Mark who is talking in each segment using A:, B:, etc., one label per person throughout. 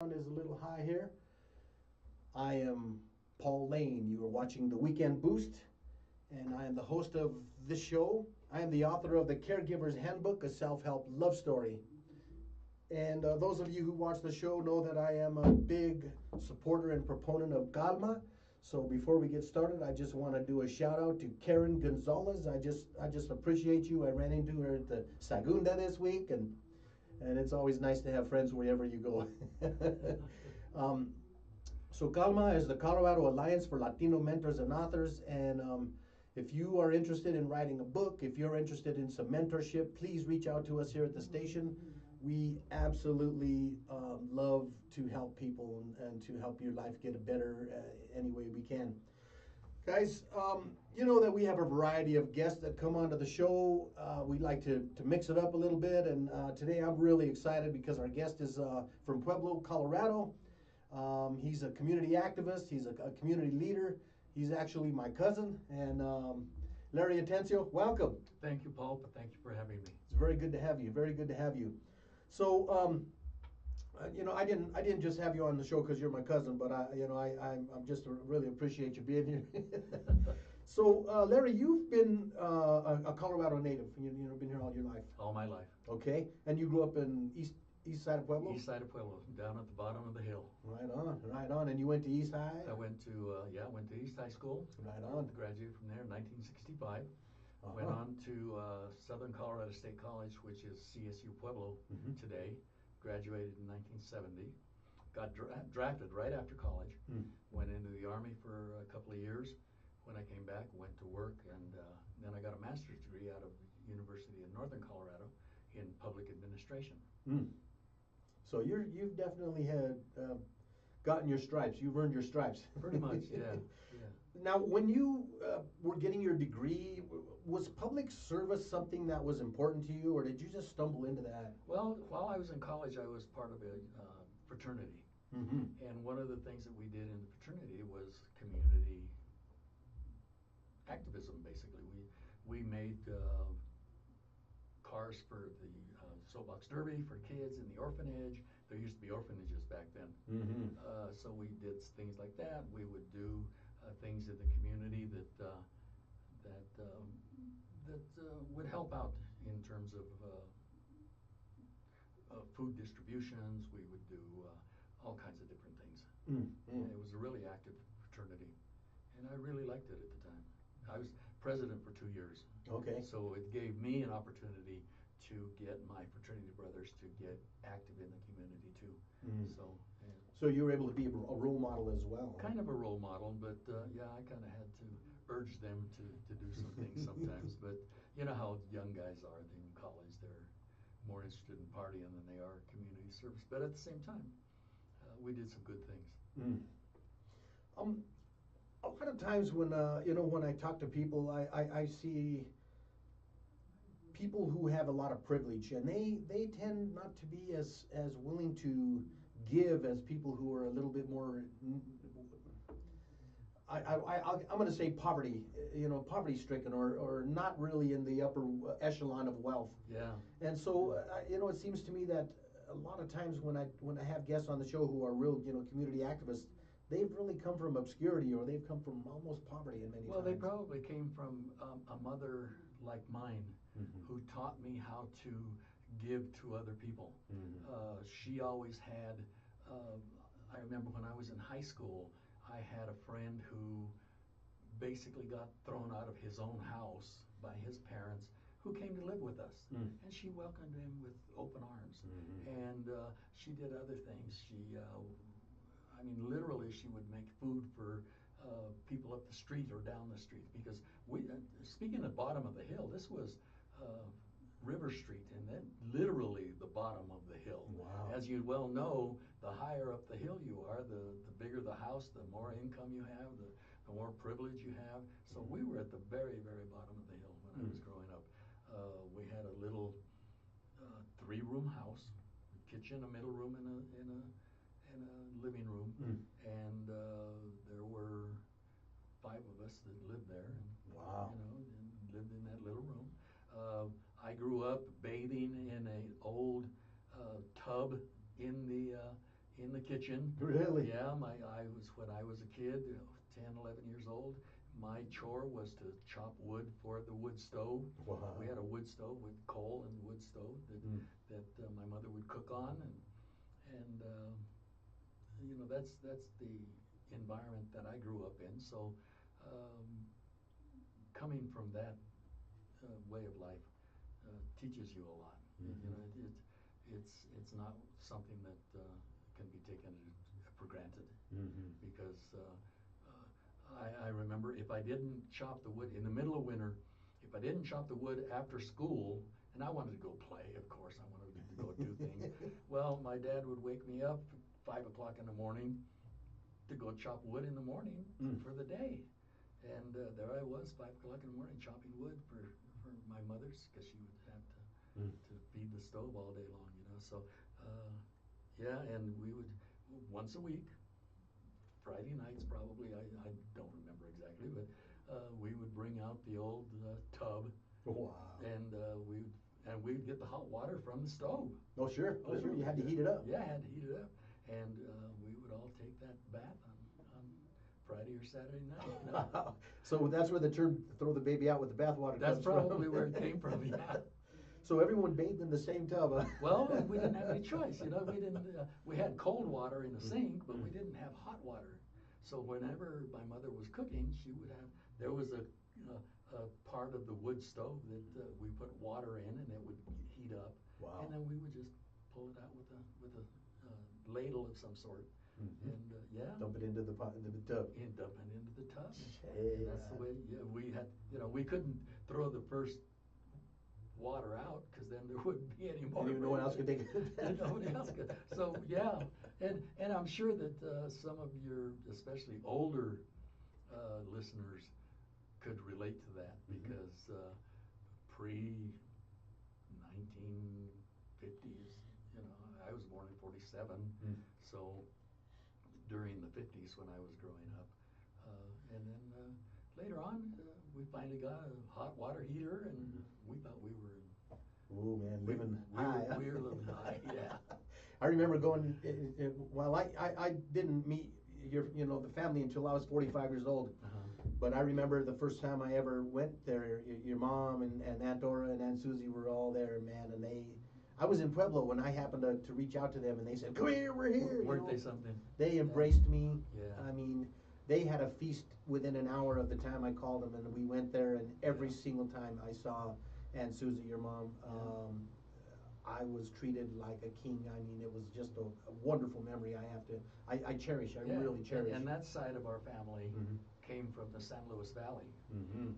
A: Sound is a little high here. I am Paul Lane. You are watching the Weekend Boost, and I am the host of this show. I am the author of the Caregiver's Handbook, a self-help love story. And those of you who watch the show know that I am a big supporter and proponent of Calma. So before we get started, I just want to do a shout out to Karen Gonzalez. I just appreciate you. I ran into her at the Sagunda this week, and it's always nice to have friends wherever you go. So Calma is the Colorado Alliance for Latino Mentors and Authors, and if you are interested in writing a book, if you're interested in some mentorship, please reach out to us here at the station. We absolutely love to help people and to help your life get better any way we can. Guys, you know that we have a variety of guests that come onto the show. We like to mix it up a little bit, and today I'm really excited because our guest is from Pueblo, Colorado. He's a community activist. He's a community leader. He's actually my cousin, and Larry Atencio, welcome.
B: Thank you, Paul. Thank you for having me.
A: It's very good to have you. Very good to have you. So, you know, I didn't just have you on the show because you're my cousin, but I'm just really appreciate you being here. So, Larry, you've been a Colorado native. You've been here all your life.
B: All my life.
A: Okay, and you grew up in east side of Pueblo.
B: East side of Pueblo, down at the bottom of the hill.
A: Right on, right on. And you went to East High.
B: I went to East High School.
A: Right on.
B: Graduated from there in 1965.
A: Uh-huh.
B: Went on to Southern Colorado State College, which is CSU Pueblo today. Graduated in 1970. Got drafted right after college. Went into the Army for a couple of years. When I came back, went to work, and then I got a master's degree out of the University of Northern Colorado in public administration.
A: So you've definitely had gotten your stripes. You've earned your stripes.
B: Pretty much, yeah.
A: Now, when you were getting your degree, was public service something that was important to you, or did you just stumble into that?
B: Well, while I was in college, I was part of a fraternity. And one of the things that we did in the fraternity was community activism, basically. We made cars for the soapbox derby for kids in the orphanage. There used to be orphanages back then. So we did things like that. We would do things in the community that would help out in terms of food distributions. We would do all kinds of different things. It was a really active fraternity, and I really liked it at the time. I was president for 2 years.
A: Okay.
B: So it gave me an opportunity to get my fraternity brothers to get active in the community too.
A: So you were able to be a role model as well.
B: Kind of a role model, but yeah, I kind of had to urge them to do some things sometimes. But you know how young guys are in college; they're more interested in partying than they are community service. But at the same time, we did some good things.
A: A lot of times when when I talk to people, I see people who have a lot of privilege, and they tend not to be as willing to give as people who are a little bit more. I'm going to say poverty stricken, or not really in the upper echelon of wealth.
B: Yeah.
A: And so it seems to me that a lot of times when I have guests on the show who are real community activists, they've really come from obscurity, or they've come from almost poverty in many times.
B: Well, they probably came from a mother like mine who taught me how to give to other people. She always had, I remember when I was in high school, I had a friend who basically got thrown out of his own house by his parents, who came to live with us. And she welcomed him with open arms. And she did other things. Literally, she would make food for people up the street or down the street, because speaking of bottom of the hill, this was River Street, and then literally the bottom of the hill.
A: Wow.
B: As you well know, the higher up the hill you are, the bigger the house, the more income you have, the more privilege you have. So we were at the very, very bottom of the hill when I was growing up. We had a little 3-room house, a kitchen, a middle room, and a living room, and there were 5 of us that lived there. And,
A: wow.
B: And lived in that little room. I grew up bathing in an old tub in in the kitchen.
A: Really?
B: Yeah, when I was a kid, 10, 11 years old, my chore was to chop wood for the wood stove.
A: Wow.
B: We had a wood stove with coal and wood stove that my mother would cook on, and you know, that's the environment that I grew up in. So coming from that way of life teaches you a lot. You know, it's not something that can be taken for granted, because I remember if I didn't chop the wood in the middle of winter, if I didn't chop the wood after school, and I wanted to go play, of course, I wanted to go do things. Well, my dad would wake me up 5 o'clock in the morning to go chop wood in the morning for the day. And there I was, 5 o'clock in the morning, chopping wood for my mother's, because she would have to feed the stove all day long, you know. So, yeah, and we would, once a week, Friday nights probably, I don't remember exactly, but we would bring out the old tub.
A: Wow.
B: And we'd get the hot water from the stove.
A: Oh, sure. Oh, sure. You had to heat it up.
B: Yeah, I had to heat it up. And we would all take that bath on Friday or Saturday night. You know?
A: So that's where the term "throw the baby out with the bathwater"
B: That's
A: comes from.
B: probably where it came from, yeah.
A: So everyone bathed in the same tub, huh?
B: Well, we didn't have any choice, you know. We didn't. We had cold water in the sink, but we didn't have hot water. So whenever my mother was cooking, she would have. There was a part of the wood stove that we put water in, and it would heat up.
A: Wow.
B: And then we would just pull it out with a ladle of some sort, and yeah.
A: Dump it into the tub.
B: And dump it into the tub.
A: Hey,
B: And that's the way. Yeah, we had. You know, we couldn't throw the first water out, because then there wouldn't be any more.
A: No one else could take it.
B: Nobody else could. So yeah, and I'm sure that some of your, especially older listeners, could relate to that, because pre 1950s, you know, I was born in 47, so during the 50s when I was growing up, and then later on we finally got a hot water heater, and we thought we were in.
A: Oh man, living high.
B: We were living high, yeah.
A: I remember going. Well, I didn't meet the family until I was 45 years old. But I remember the first time I ever went there. Your mom and Aunt Dora and Aunt Susie were all there, man, and I was in Pueblo when I happened to reach out to them, and they said, "Come here, we're here."
B: Weren't they something?
A: They embraced me.
B: Yeah.
A: I mean, they had a feast within an hour of the time I called them, and we went there, and every single time I saw Aunt Susie, your mom, I was treated like a king. I mean, it was just a wonderful memory. I cherish. I really cherish.
B: And that side of our family came from the San Luis Valley,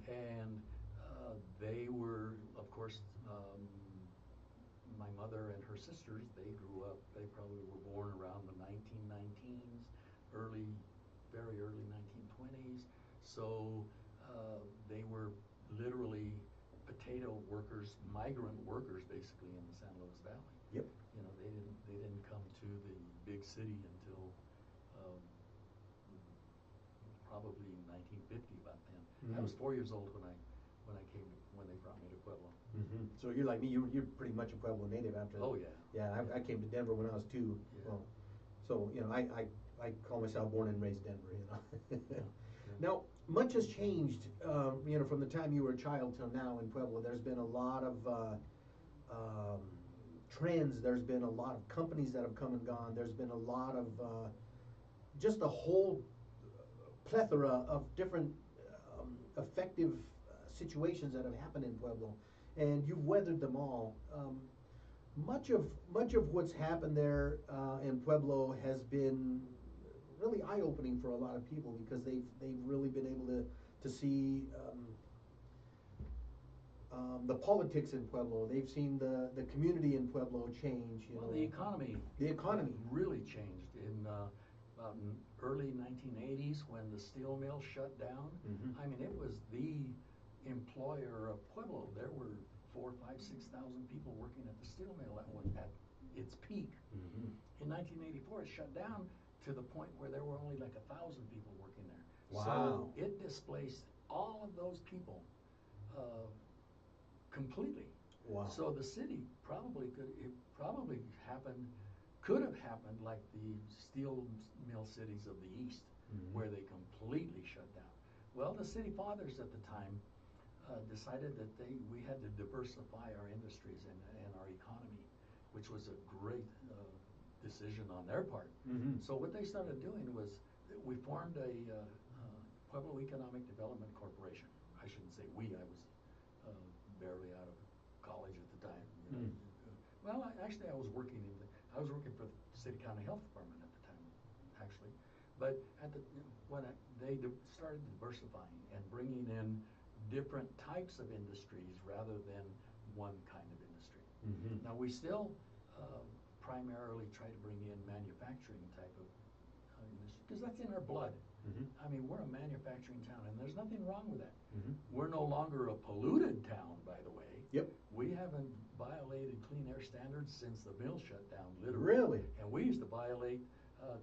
B: and they were, of course, my mother and her sisters. They grew up. They probably were born around the 1919s, very early 1920s. So they were literally potato workers, migrant workers, basically, in the San Luis Valley.
A: Yep.
B: You know, they didn't come to the big city until probably 1950, about then. I was 4 years old when they brought me to Pueblo.
A: So you're like me. You're pretty much a Pueblo native after.
B: Oh yeah.
A: Yeah, I came to Denver when I was 2.
B: Yeah.
A: Well, so I call myself born and raised Denver.
B: Yeah.
A: Now, much has changed, from the time you were a child till now in Pueblo. There's been a lot of trends. There's been a lot of companies that have come and gone. There's been a lot of just a whole plethora of different effective situations that have happened in Pueblo, and you've weathered them all. Much of what's happened there in Pueblo has been really eye-opening for a lot of people, because they've really been able to see the politics in Pueblo. They've seen the community in Pueblo change.
B: Well, the economy.
A: The economy
B: really changed in about early 1980s when the steel mill shut down. I mean, it was the employer of Pueblo. There were 4,000, 5,000, 6,000 people working at the steel mill at its peak. In 1984, it shut down to the point where there were only like 1,000 people working there.
A: Wow.
B: So it displaced all of those people completely.
A: Wow.
B: So the city probably happened could have happened like the steel mill cities of the East, where they completely shut down. Well, the city fathers at the time decided that we had to diversify our industries and our economy, which was a great decision on their part. So what they started doing was we formed a Pueblo Economic Development Corporation. I shouldn't say we, I was barely out of college at the time. Well, actually I was working for the City County Health Department at the time, actually. But they started diversifying and bringing in different types of industries rather than one kind of industry. Now we still primarily try to bring in manufacturing type of industry because that's in our blood. I mean, we're a manufacturing town, and there's nothing wrong with that. We're no longer a polluted town, by the way.
A: Yep.
B: We haven't violated clean air standards since the mill shut down, literally.
A: Really?
B: And we used to violate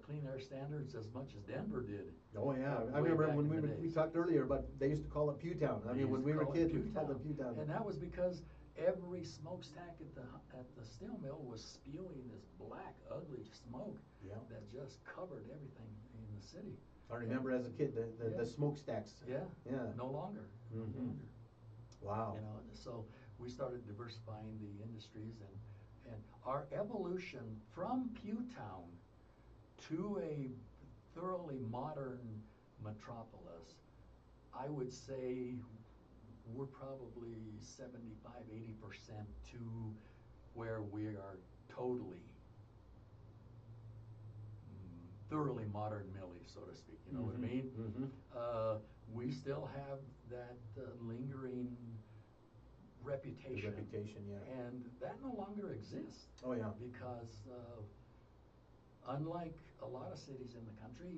B: clean air standards as much as Denver did.
A: Oh yeah, I remember when we talked earlier about they used to call it Pewtown. I mean, when we were kids, we called it Pewtown.
B: And that was because every smokestack at the steel mill was spewing this black, ugly smoke that just covered everything in the city.
A: I remember as a kid the smokestacks.
B: Yeah. No longer. No longer.
A: Wow.
B: You know, so we started diversifying the industries and our evolution from Pewtown to a thoroughly modern metropolis, I would say we're probably 75–80% to where we are totally thoroughly modern millie, so to speak. You know what I mean? We still have that lingering reputation.
A: The reputation, yeah.
B: And that no longer exists.
A: Oh yeah.
B: Because unlike a lot of cities in the country,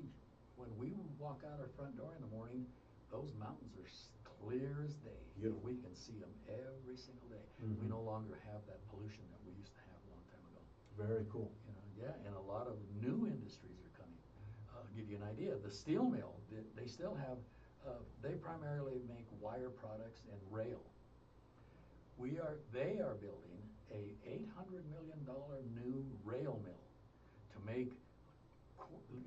B: when we walk out our front door in the morning, those mountains are clear as day.
A: Beautiful.
B: We can see them every single day. We no longer have that pollution that we used to have a long time ago.
A: Very cool.
B: You know, yeah, and a lot of new industries are coming. I'll give you an idea. The steel mill, they still have, they primarily make wire products and rail. They are building a $800 million new rail mill to make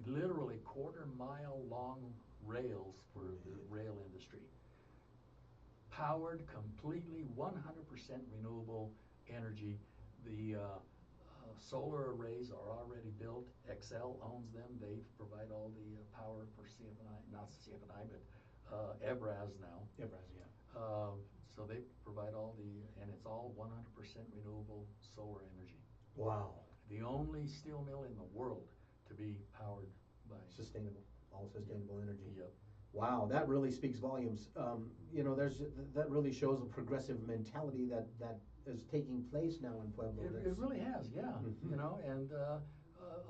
B: literally quarter-mile long rails for the rail industry. Powered completely 100% renewable energy. The solar arrays are already built. Excel owns them. They provide all the power for CFNI, not CFNI, but EBRAZ now.
A: EBRAZ, yeah.
B: So they provide all and it's all 100% renewable solar energy.
A: Wow.
B: The only steel mill in the world to be powered by
A: all sustainable energy.
B: Yep.
A: Wow, that really speaks volumes. You know, that really shows a progressive mentality that is taking place now in Pueblo.
B: It really has, yeah. You know, and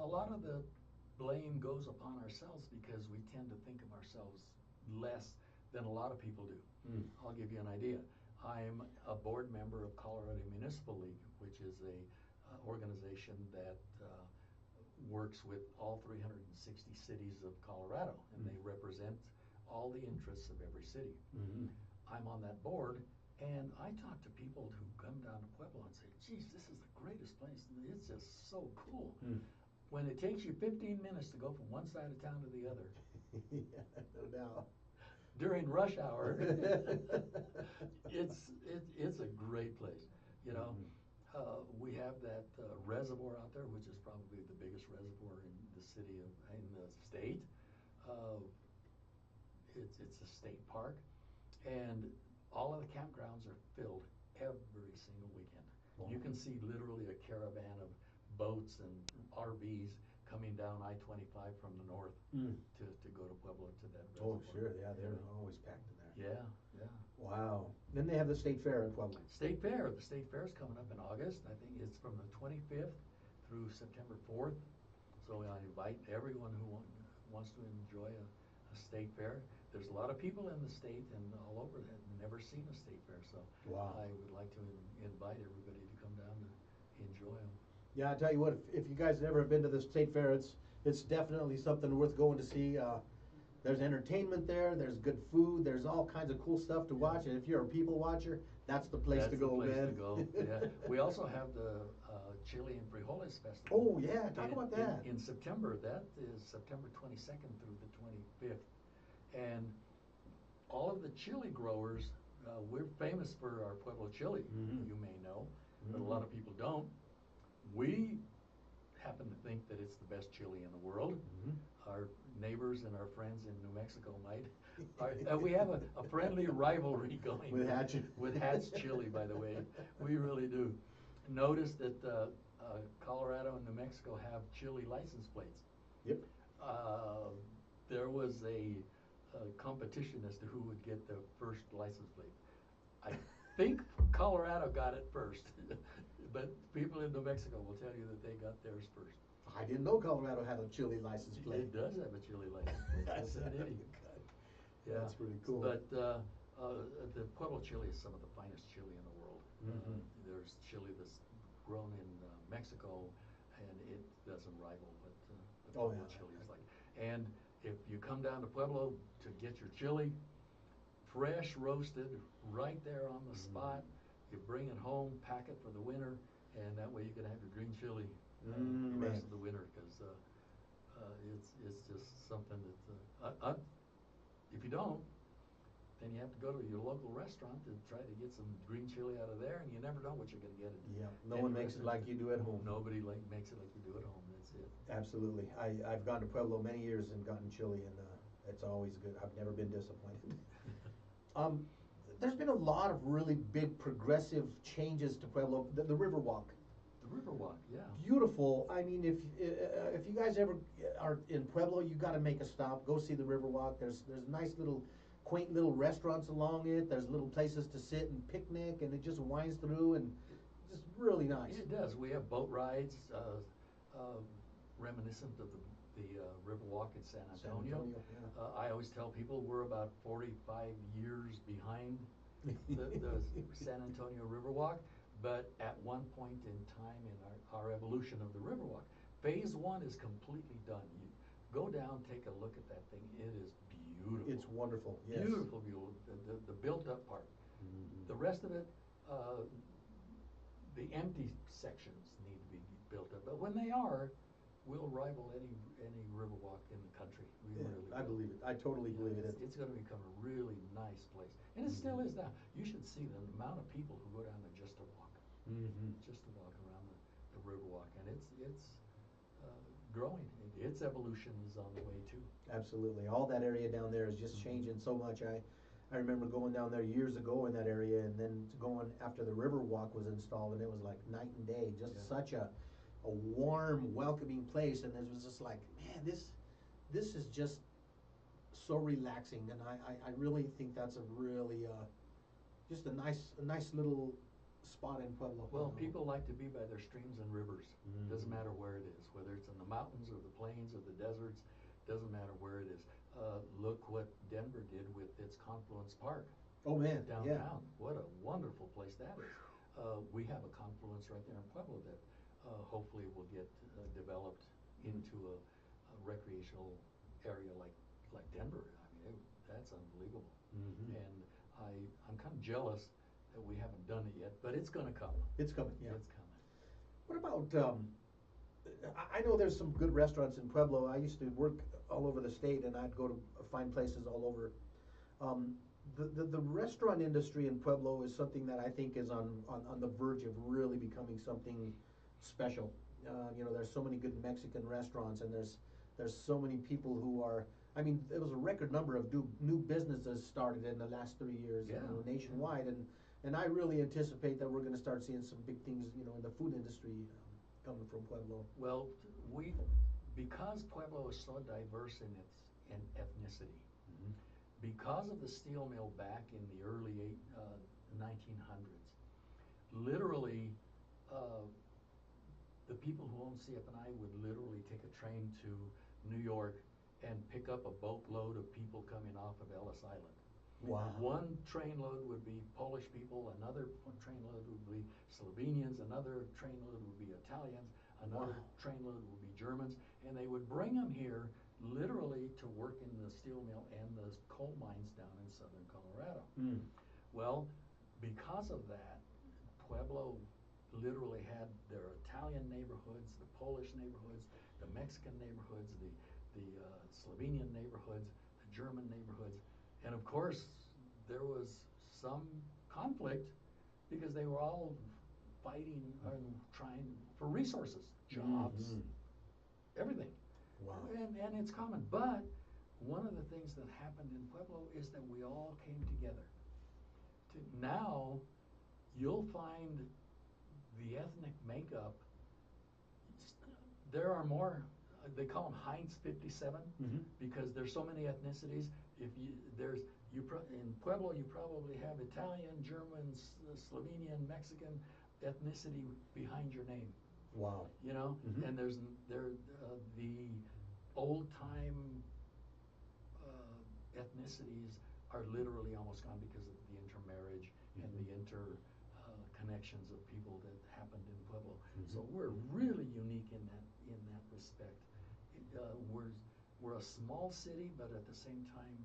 B: a lot of the blame goes upon ourselves because we tend to think of ourselves less than a lot of people do. I'll give you an idea. I'm a board member of Colorado Municipal League, which is a organization that works with all 360 cities of Colorado, and they represent all the interests of every city. I'm on that board, and I talk to people who come down to Pueblo and say, geez, this is the greatest place. It's just so cool. When it takes you 15 minutes to go from one side of town to the other.
A: Yeah, no doubt.
B: During rush hour, it's a great place. You know, we have that reservoir out there, which is probably the biggest reservoir in the state. It's a state park, and all of the campgrounds are filled every single weekend. Wow. You can see literally a caravan of boats and RVs coming down I-25 from the north to go to Pueblo to that reservoir.
A: Oh, sure, yeah, they're always packed in there.
B: Yeah.
A: Wow. Then they have the state fair in Pueblo.
B: The state fair is coming up in August. I think it's from the 25th through September 4th. So I invite everyone who wants to enjoy a state fair. There's a lot of people in the state and all over that have never seen a state fair, so wow. I would like to invite everybody to come down to enjoy them.
A: Yeah, I tell you what, if you guys have never been to the state fair, it's definitely something worth going to see. There's entertainment there, there's good food, there's all kinds of cool stuff to watch, and if you're a people watcher, That's the place to go,
B: That's the place
A: man.
B: to go, yeah. We also have the Chili and Frijoles Festival.
A: Oh, yeah, talk about that.
B: In September, that is September 22nd through the 25th. And all of the chili growers, we're famous for our Pueblo chili, you may know, but a lot of people don't. We happen to think that it's the best chili in the world. Our neighbors and our friends in New Mexico might. We have a friendly rivalry going with Hatch chili, by the way. We really do. Notice that Colorado and New Mexico have chili license plates.
A: Yep.
B: There was a competition as to who would get the first license plate. I think Colorado got it first, but people in New Mexico will tell you that they got theirs first.
A: I didn't know Colorado had a chili license plate.
B: It does have a chili license plate. Yes, indeed. Yeah.
A: That's pretty cool.
B: But the Pueblo chili is some of the finest chili in the world. There's chili that's grown in Mexico, and it doesn't rival what the Pueblo chili is like. And if you come down to Pueblo to get your chili, fresh roasted, right there on the spot, you bring it home, pack it for the winter, and that way you can have your green chili the rest of the winter, because it's just something that if you don't, then you have to go to your local restaurant to try to get some green chili out of there, and you never know what you're going to get.
A: Yeah, no one makes it like you do at home.
B: Nobody makes it like you do at home. That's it.
A: Absolutely. I've gone to Pueblo many years and gotten chili, and it's always good. I've never been disappointed. There's been a lot of really big progressive changes to Pueblo. The Riverwalk.
B: The Riverwalk, yeah.
A: Beautiful. I mean, if you guys ever are in Pueblo, you got to make a stop. Go see the Riverwalk. There's nice little, quaint little restaurants along it. There's little places to sit and picnic, and it just winds through, and just really nice.
B: It does. We have boat rides, reminiscent of the Riverwalk in San Antonio. Yeah. I always tell people we're about 45 years behind the San Antonio Riverwalk. But at one point in time in our evolution of the Riverwalk, phase 1 is completely done. You go down, take a look at that thing. It is beautiful.
A: It's wonderful. Yes.
B: Beautiful, beautiful. The built-up part. The rest of it, the empty sections need to be built up. But when they are, we'll rival any Riverwalk in the country. We really
A: I believe it. I totally believe it.
B: It's going to become a really nice place, and it still is now. You should see the amount of people who go down there just to walk. Just to walk around the Riverwalk, and it's growing. Its evolution is on the way too.
A: Absolutely. All that area down there is just changing so much. I remember going down there years ago in that area, and then going after the Riverwalk was installed, and it was like night and day. Just such a warm, welcoming place, and it was just like, man, this is just so relaxing, and I really think that's a really just a nice little spot in Pueblo.
B: Well, people like to be by their streams and rivers. Doesn't matter where it is, whether it's in the mountains or the plains or the deserts, doesn't matter where it is. Look what Denver did with its Confluence Park.
A: Oh man,
B: downtown. Yeah. What a wonderful place that is. We have a confluence right there in Pueblo that hopefully will get developed into a recreational area like Denver. I mean, that's unbelievable. And I'm kind of jealous that we haven't done it yet, but it's going to come.
A: It's coming, yeah.
B: It's coming.
A: What about, I know there's some good restaurants in Pueblo. I used to work all over the state, and I'd go to find places all over. The restaurant industry in Pueblo is something that I think is on the verge of really becoming something special. There's so many good Mexican restaurants, and there's so many people who are, I mean, there was a record number of new businesses started in the last 3 years, nationwide, and I really anticipate that we're going to start seeing some big things, in the food industry coming from Pueblo.
B: Well, because Pueblo is so diverse in its ethnicity, because of the steel mill back in the early 1900s, literally, the people who own CF&I would literally take a train to New York and pick up a boatload of people coming off of Ellis Island.
A: Wow.
B: One trainload would be Polish people, another trainload would be Slovenians, another trainload would be Italians, another trainload would be Germans, and they would bring them here literally to work in the steel mill and the coal mines down in southern Colorado. Well, because of that, Pueblo literally had their Italian neighborhoods, the Polish neighborhoods, the Mexican neighborhoods, the Slovenian neighborhoods, the German neighborhoods, and of course there was some conflict because they were all fighting and trying for resources, jobs, everything.
A: Wow.
B: And it's common. But one of the things that happened in Pueblo is that we all came together. Now you'll find the ethnic makeup. There are more. They call them Heinz 57 because there's so many ethnicities. If in Pueblo, you probably have Italian, German, Slovenian, Mexican ethnicity behind your name.
A: Wow.
B: You know, and the old time ethnicities are literally almost gone because of the intermarriage and the connections of people that happened in Pueblo. So we're really unique in that respect. We're a small city, but at the same time,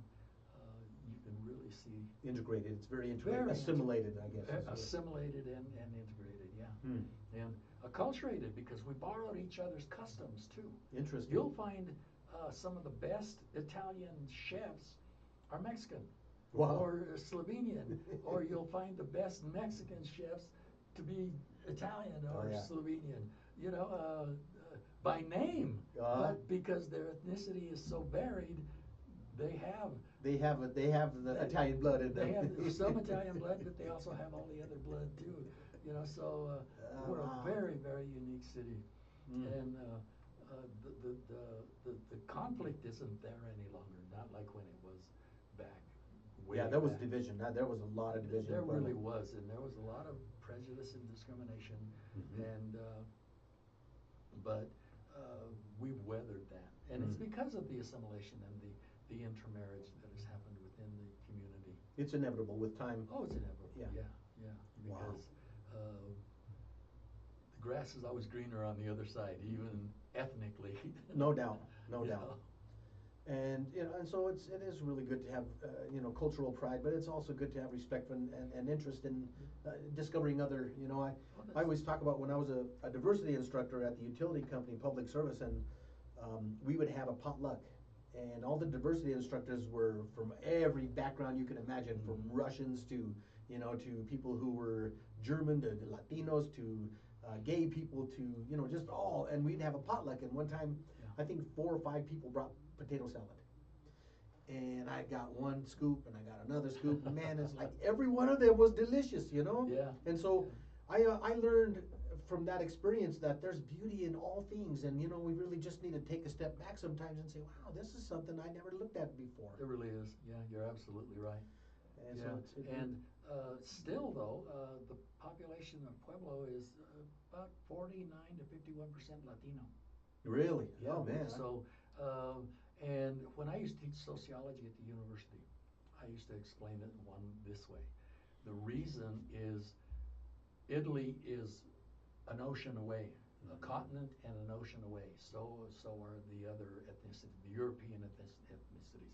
B: you can really see
A: integrated. It's very integrated, assimilated, I guess.
B: Assimilated and integrated, yeah. And acculturated because we borrowed each other's customs too.
A: Interesting.
B: You'll find some of the best Italian chefs are Mexican.
A: Wow.
B: Or Slovenian, or you'll find the best Mexican chefs to be Italian or Slovenian, you know, by name, but because their ethnicity is so varied, they have the Italian blood in them. They have some Italian blood, but they also have all the other blood too, you know. So we're a very, very unique city, and the conflict isn't there any longer. Not like when it was back.
A: There was division. There was a lot of division.
B: There really was, and there was a lot of prejudice and discrimination, and but we've weathered that, and it's because of the assimilation and the intermarriage that has happened within the community.
A: It's inevitable with time.
B: Oh, it's inevitable. Yeah. Because the grass is always greener on the other side, even ethnically.
A: No doubt. No doubt. And and so it is really good to have cultural pride, but it's also good to have respect and interest in discovering other. I always talk about when I was a diversity instructor at the utility company, public service, and we would have a potluck, and all the diversity instructors were from every background you can imagine, from Russians to people who were German, to Latinos, to gay people, to just all, and we'd have a potluck. And one time, I think 4 or 5 people brought potato salad, and I got one scoop and I got another scoop. Man, it's like every one of them was delicious,
B: Yeah.
A: And so I learned from that experience that there's beauty in all things, and we really just need to take a step back sometimes and say, wow, this is something I never looked at before.
B: It really is. Yeah, you're absolutely right.
A: And
B: so still though, the population of Pueblo is about 49 to 51% Latino.
A: Really?
B: Yeah.
A: Oh man.
B: So and when I used to teach sociology at the university, I used to explain it this way. The reason is Italy is an ocean away, a continent and an ocean away. So are the other ethnicities, the European ethnicities.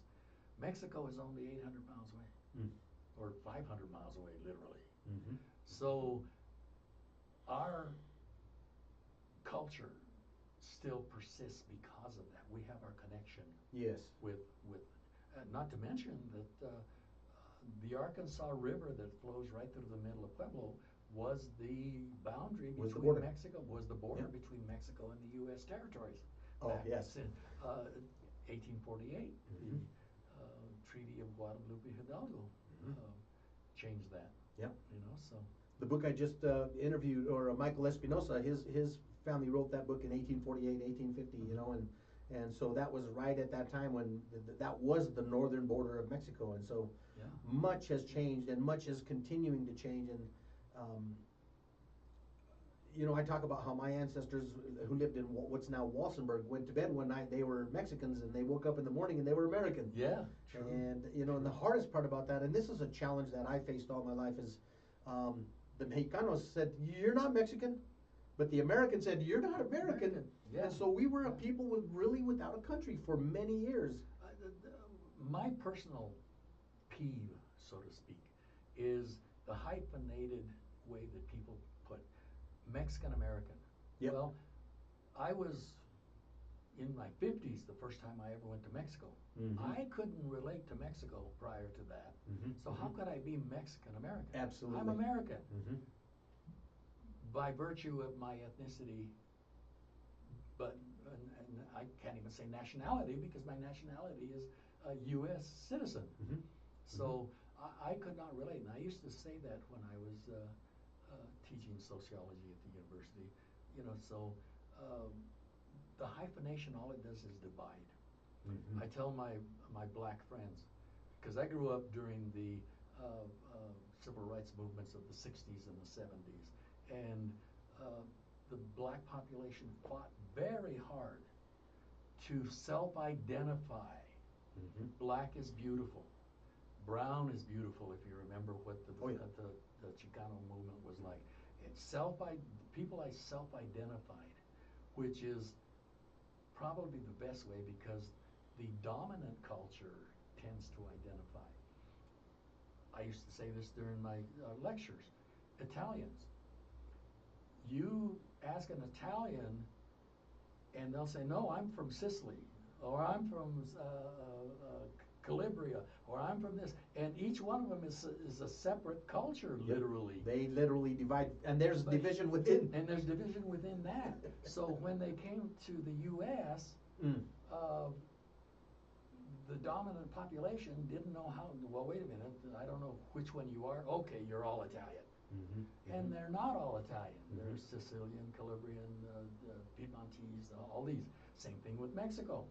B: Mexico is only 800 miles away, or 500 miles away, literally. So our culture still persists because of that. We have our connection.
A: Yes.
B: With not to mention that the Arkansas River that flows right through the middle of Pueblo was the boundary between Mexico, was the border between Mexico and the U.S. territories.
A: Oh, yes.
B: In 1848, the Treaty of Guadalupe Hidalgo changed that.
A: Yeah.
B: So.
A: The book I just interviewed, or Michael Espinosa, his family wrote that book in 1848, 1850, and so that was right at that time when that was the northern border of Mexico, and so much has changed, and much is continuing to change, and I talk about how my ancestors who lived in what's now Walsenburg went to bed one night, they were Mexicans, and they woke up in the morning and they were American.
B: Yeah, true.
A: And and the hardest part about that, and this is a challenge that I faced all my life, is the Mexicanos said, "You're not Mexican," but the Americans said, "You're not American."
B: Yeah.
A: And so we were a people without a country for many years.
B: My personal peeve, so to speak, is the hyphenated way that people put Mexican American.
A: Yep.
B: Well, I was in my 50s the first time I ever went to Mexico. I couldn't relate to Mexico prior to that. So how could I be Mexican American?
A: Absolutely.
B: I'm American. By virtue of my ethnicity, but and I can't even say nationality because my nationality is a U.S. citizen. So I could not relate, and I used to say that when I was teaching sociology at the university. You know, so the hyphenation, all it does is divide. I tell my black friends, because I grew up during the civil rights movements of the 60s and the 70s, and the black population fought very hard to self-identify. Black is beautiful. Brown is beautiful, if you remember what the Chicano movement was like. People I self-identified, which is probably the best way because the dominant culture tends to identify. I used to say this during my lectures. Italians. You ask an Italian and they'll say, no, I'm from Sicily, or I'm from Calabria, or I'm from this. And each one of them is a separate culture, literally.
A: They literally divide, and there's division within.
B: And there's division within that. So when they came to the U.S., the dominant population didn't know how, well, wait a minute, I don't know which one you are. Okay, you're all Italian. And they're not all Italian. There's Sicilian, Calabrian, Piedmontese, all these. Same thing with Mexico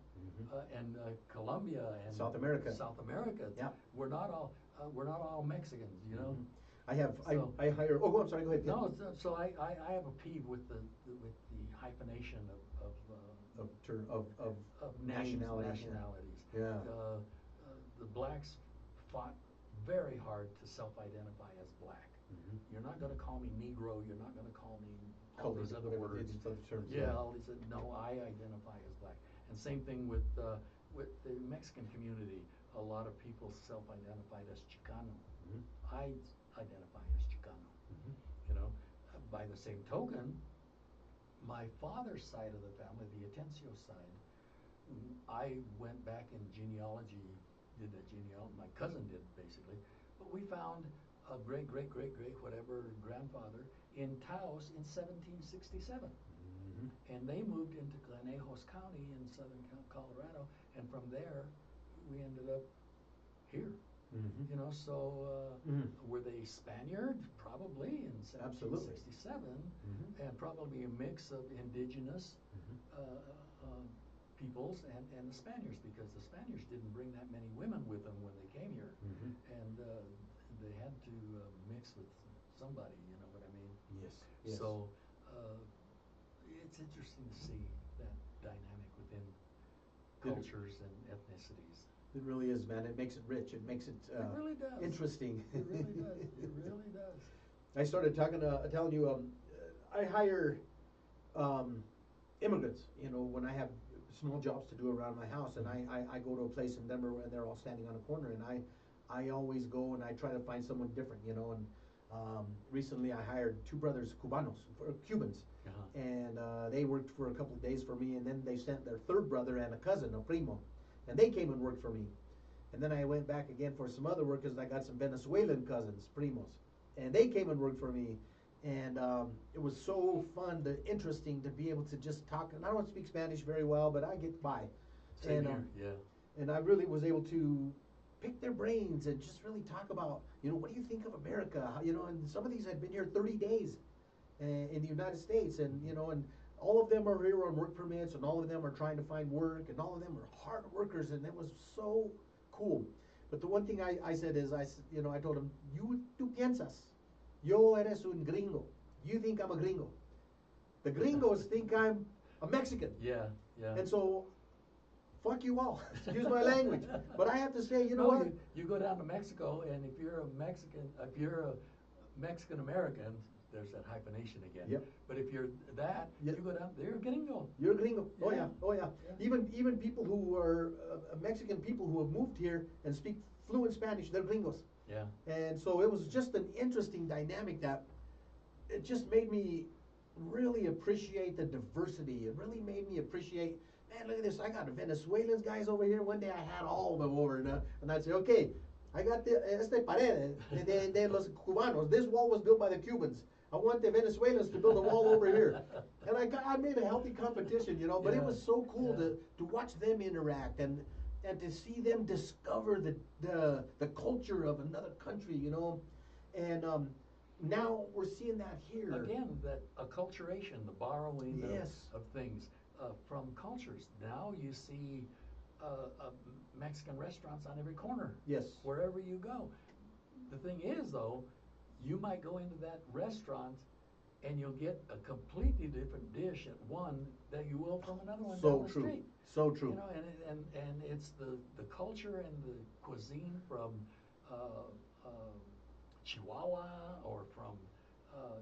B: and Colombia and
A: South America. Yeah.
B: We're not all Mexicans, you know.
A: I hire. Oh, I'm sorry. Go ahead.
B: No, so I have a peeve with the hyphenation of nationalities.
A: Yeah.
B: The blacks fought very hard to self-identify as black. You're not going to call me Negro. You're not going to call me all these other words. All these. No, I identify as black. And same thing with the Mexican community. A lot of people self-identified as Chicano. I identify as Chicano. You know, by the same token, my father's side of the family, the Atencio side, I went back in genealogy, did that genealogy. My cousin did basically, but we found a great whatever grandfather in Taos in 1767. And they moved into Conejos County in southern Colorado, and from there we ended up here. You know, so were they Spaniard? Probably in 1767, and probably a mix of indigenous peoples and the Spaniards, because the Spaniards didn't bring that many women with them when they came here, and they had to mix with somebody, you know what I mean?
A: Yes.
B: So it's interesting to see that dynamic within cultures and ethnicities.
A: It really is, man. It makes it rich. It makes it,
B: it really does.
A: Interesting.
B: It really does. It really does.
A: I started telling you, I hire immigrants, you know, when I have small jobs to do around my house, and I go to a place in Denver and they're all standing on a corner, and I always go and I try to find someone different, you know, and recently I hired two brothers, Cubans, and they worked for a couple of days for me, and then they sent their third brother and a cousin, a primo, and they came and worked for me. And then I went back again for some other work because I got some Venezuelan cousins, primos, and they came and worked for me. And it was so fun, interesting to be able to just talk. And I don't speak Spanish very well, but I get by.
B: Same here, yeah.
A: And I really was able to pick their brains and just really talk about, you know, what do you think of America? You know, and some of these had been here 30 days in the United States, and you know, and all of them are here on work permits, and all of them are trying to find work, and all of them are hard workers, and it was so cool. But the one thing I said is, I told them, tú piensas. Yo eres un gringo. You think I'm a gringo. The gringos think I'm a Mexican.
B: Yeah.
A: And so, fuck you all. Excuse my language. But I have to say, you know what?
B: You go down to Mexico, and if you're a Mexican American, there's that hyphenation again.
A: Yep.
B: But if you're that, you go down, you're a gringo.
A: You're a gringo. Oh yeah. Even people who are Mexican people who have moved here and speak fluent Spanish, they're gringos.
B: Yeah.
A: And so it was just an interesting dynamic that it just made me really appreciate the diversity. It really made me appreciate, man, look at this. I got Venezuelans guys over here. One day I had all of them over, and I'd say, okay, I got este pared de los cubanos. This wall was built by the Cubans. I want the Venezuelans to build a wall over here. And I made a healthy competition, but it
B: Yeah.
A: was so cool
B: Yeah.
A: to watch them interact and to see them discover the culture of another country. And now we're seeing that here.
B: Again, that acculturation, the borrowing
A: Yes.
B: of things from cultures. Now you see Mexican restaurants on every corner.
A: Yes.
B: Wherever you go. The thing is, though, you might go into that restaurant and you'll get a completely different dish at one that you will from another one
A: So
B: down the
A: true.
B: street.
A: So true.
B: And it's the culture and the cuisine from Chihuahua or from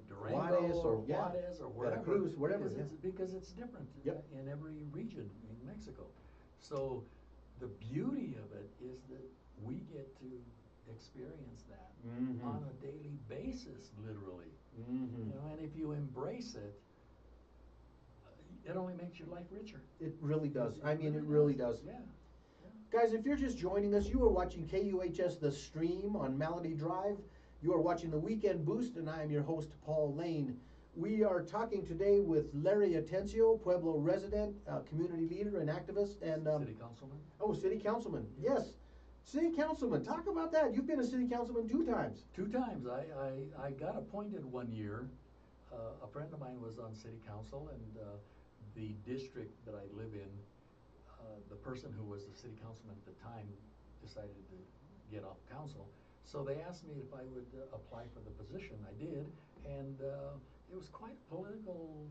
B: Durango
A: Juarez
B: or
A: or, yeah,
B: Juarez or wherever.
A: Veracruz, wherever,
B: Because
A: yeah.
B: because it's different
A: Yep.
B: in every region in Mexico. So the beauty of it is that we get to experience that
A: Mhm.
B: on a daily basis, literally.
A: Mhm.
B: And if you embrace it, it only makes your life richer.
A: It really does. I mean, it really does.
B: Yeah.
A: Guys, if you're just joining us, you are watching KUHS The Stream on Malady Drive. You are watching the Weekend Boost, and I am your host, Paul Lane. We are talking today with Larry Atencio, Pueblo resident, community leader and activist, and
B: City councilman.
A: city councilman. Yes, city councilman. Talk about that. You've been a city councilman 2 times.
B: 2 times. I got appointed one year. A friend of mine was on city council, and the district that I live in, the person who was the city councilman at the time decided to get off council. So they asked me if I would apply for the position. I did, and it was quite a political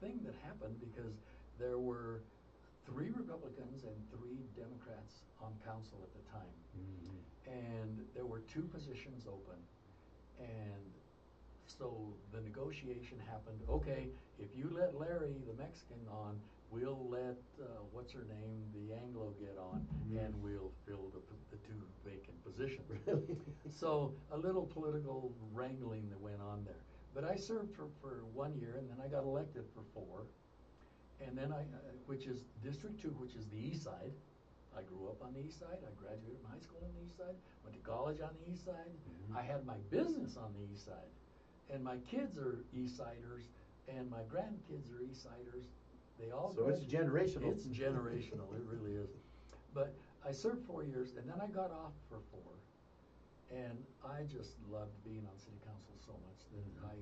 B: thing that happened because there were 3 Republicans and 3 Democrats on council at the time.
A: Mm-hmm.
B: And there were 2 positions open. And so the negotiation happened, okay, if you let Larry, the Mexican, on, we'll let, what's her name, the Anglo get on, and we'll fill the 2 vacant positions.
A: Really?
B: So a little political wrangling that went on there. But I served for 1 year, and then I got elected for 4. And then which is District 2, which is the east side. I grew up on the east side. I graduated from high school on the east side, went to college on the east side.
A: Mm-hmm.
B: I had my business on the east side. And my kids are east siders, and my grandkids are east siders. They all
A: So it's generational.
B: It's generational, it really is. But I served 4 years, and then I got off for 4. And I just loved being on city council so much that I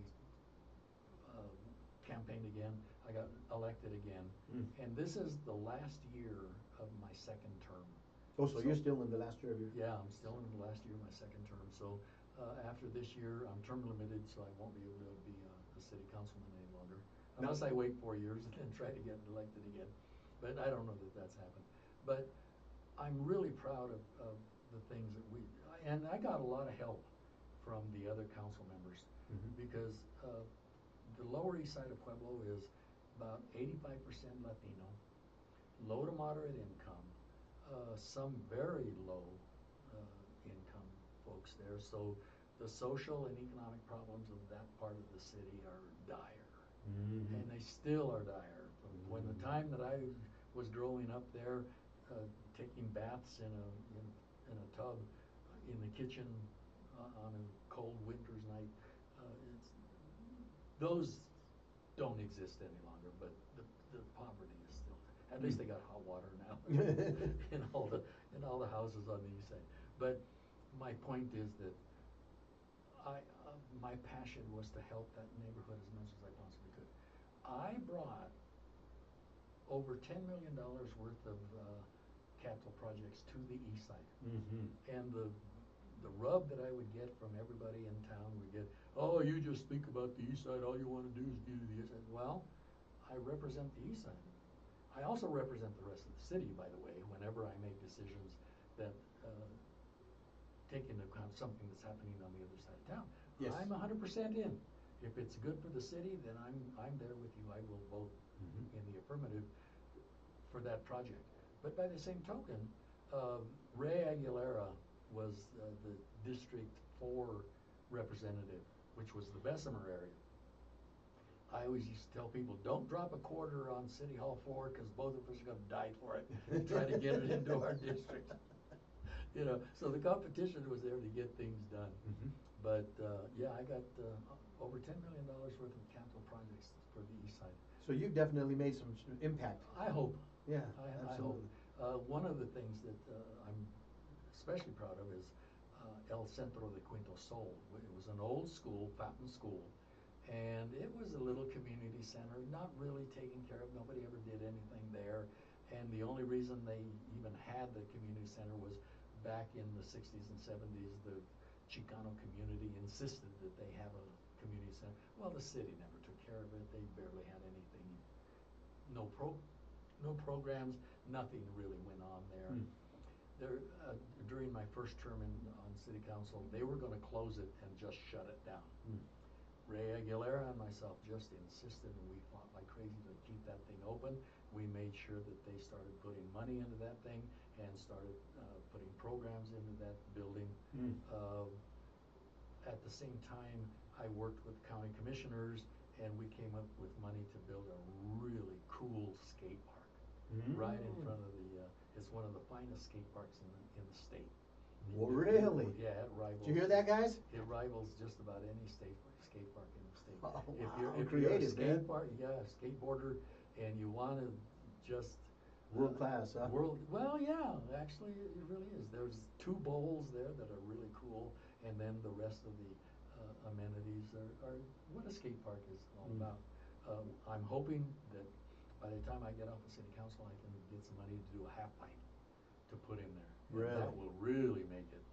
B: campaigned again. I got elected again. And this is the last year of my 2nd term.
A: Oh, so you're still in the last year of your...
B: Yeah, I'm still in the last year of my 2nd term. So after this year, I'm term limited, so I won't be able to be a city councilman any longer. Unless I wait 4 years and then try to get elected again. But I don't know that that's happened. But I'm really proud of the things that and I got a lot of help from the other council members. Because the Lower East Side of Pueblo is about 85% Latino, low to moderate income, some very low income folks there. So the social and economic problems of that part of the city are dire. And they still are dire. From when the time that I was growing up there, taking baths in a tub in the kitchen on a cold winter's night, those don't exist any longer, but the poverty is still there. At least they got hot water now in all the houses on the east side. But my point is that my passion was to help that neighborhood as much as I possibly could. I brought over $10 million worth of capital projects to the east side. And the rub that I would get from everybody in town would get, oh, you just think about the east side, all you want to do is do the east side. Well, I represent the east side. I also represent the rest of the city, by the way, whenever I make decisions that take into account something that's happening on the other side of town.
A: Yes.
B: I'm 100% in. If it's good for the city, then I'm there with you. I will vote in the affirmative for that project. But by the same token, Ray Aguilera was the District 4 representative, which was the Bessemer area. I always used to tell people, don't drop a quarter on City Hall 4 because both of us are going to die for it, try to get it into our district. You know, so the competition was there to get things done.
A: Mhm.
B: But yeah, I got over $10 million worth of capital projects for the east side.
A: So you've definitely made some impact.
B: I hope.
A: Yeah,
B: I
A: absolutely.
B: hope. One of the things that I'm especially proud of is El Centro de Quinto Sol. It was an old school, fountain school, and it was a little community center, not really taken care of. Nobody ever did anything there. And the only reason they even had the community center was back in the 60s and 70s, the Chicano community insisted that they have a community center. Well, the city never took care of it. They barely had anything. No programs, nothing really went on there. There, during my first term on city council, they were going to close it and just shut it down. Ray Aguilera and myself just insisted, and we fought like crazy to keep that thing open. We made sure that they started putting money into that thing and started putting programs into that building. At the same time, I worked with county commissioners, and we came up with money to build a really cool skate park right in front of the. It's one of the finest skate parks in the state.
A: Well, really?
B: Yeah, it rivals.
A: Did you hear that, guys?
B: It rivals just about any skate park in the state.
A: Oh,
B: if
A: wow.
B: you're
A: Creative,
B: a
A: man.
B: skateboarder, and you want to just
A: World class, huh?
B: Well, yeah, actually, it really is. There's 2 bowls there that are really cool, and then the rest of the amenities are what a skate park is all about. I'm hoping that by the time I get off of city council, I can get some money to do a half pipe to put in there.
A: Really?
B: That will really make it.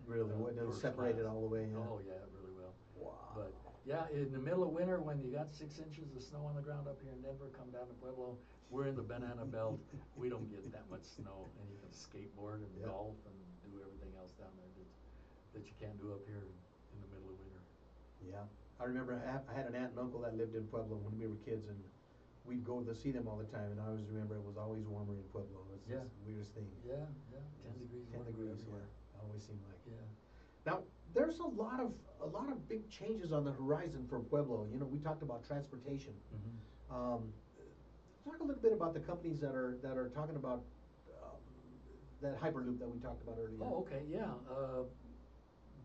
A: Really, it'll
B: first
A: separate it
B: class.
A: all the way. Yeah.
B: Oh yeah, it really will.
A: Wow.
B: But yeah, in the middle of winter, when you got 6 inches of snow on the ground up here in Denver, come down to Pueblo. We're in the banana belt. We don't get that much snow, and you can skateboard and golf and do everything else down there that you can't do up here in the middle of winter.
A: Yeah, I remember I had an aunt and uncle that lived in Pueblo when we were kids, and we'd go to see them all the time, and I always remember it was always warmer in Pueblo. It's the weirdest thing.
B: Yeah, 10 degrees
A: 10
B: warmer
A: degrees,
B: everywhere.
A: yeah. Always seemed like.
B: Yeah.
A: Now, there's a lot of big changes on the horizon for Pueblo. You know, we talked about transportation. Talk a little bit about the companies that are talking about that Hyperloop that we talked about earlier.
B: Oh, okay, yeah.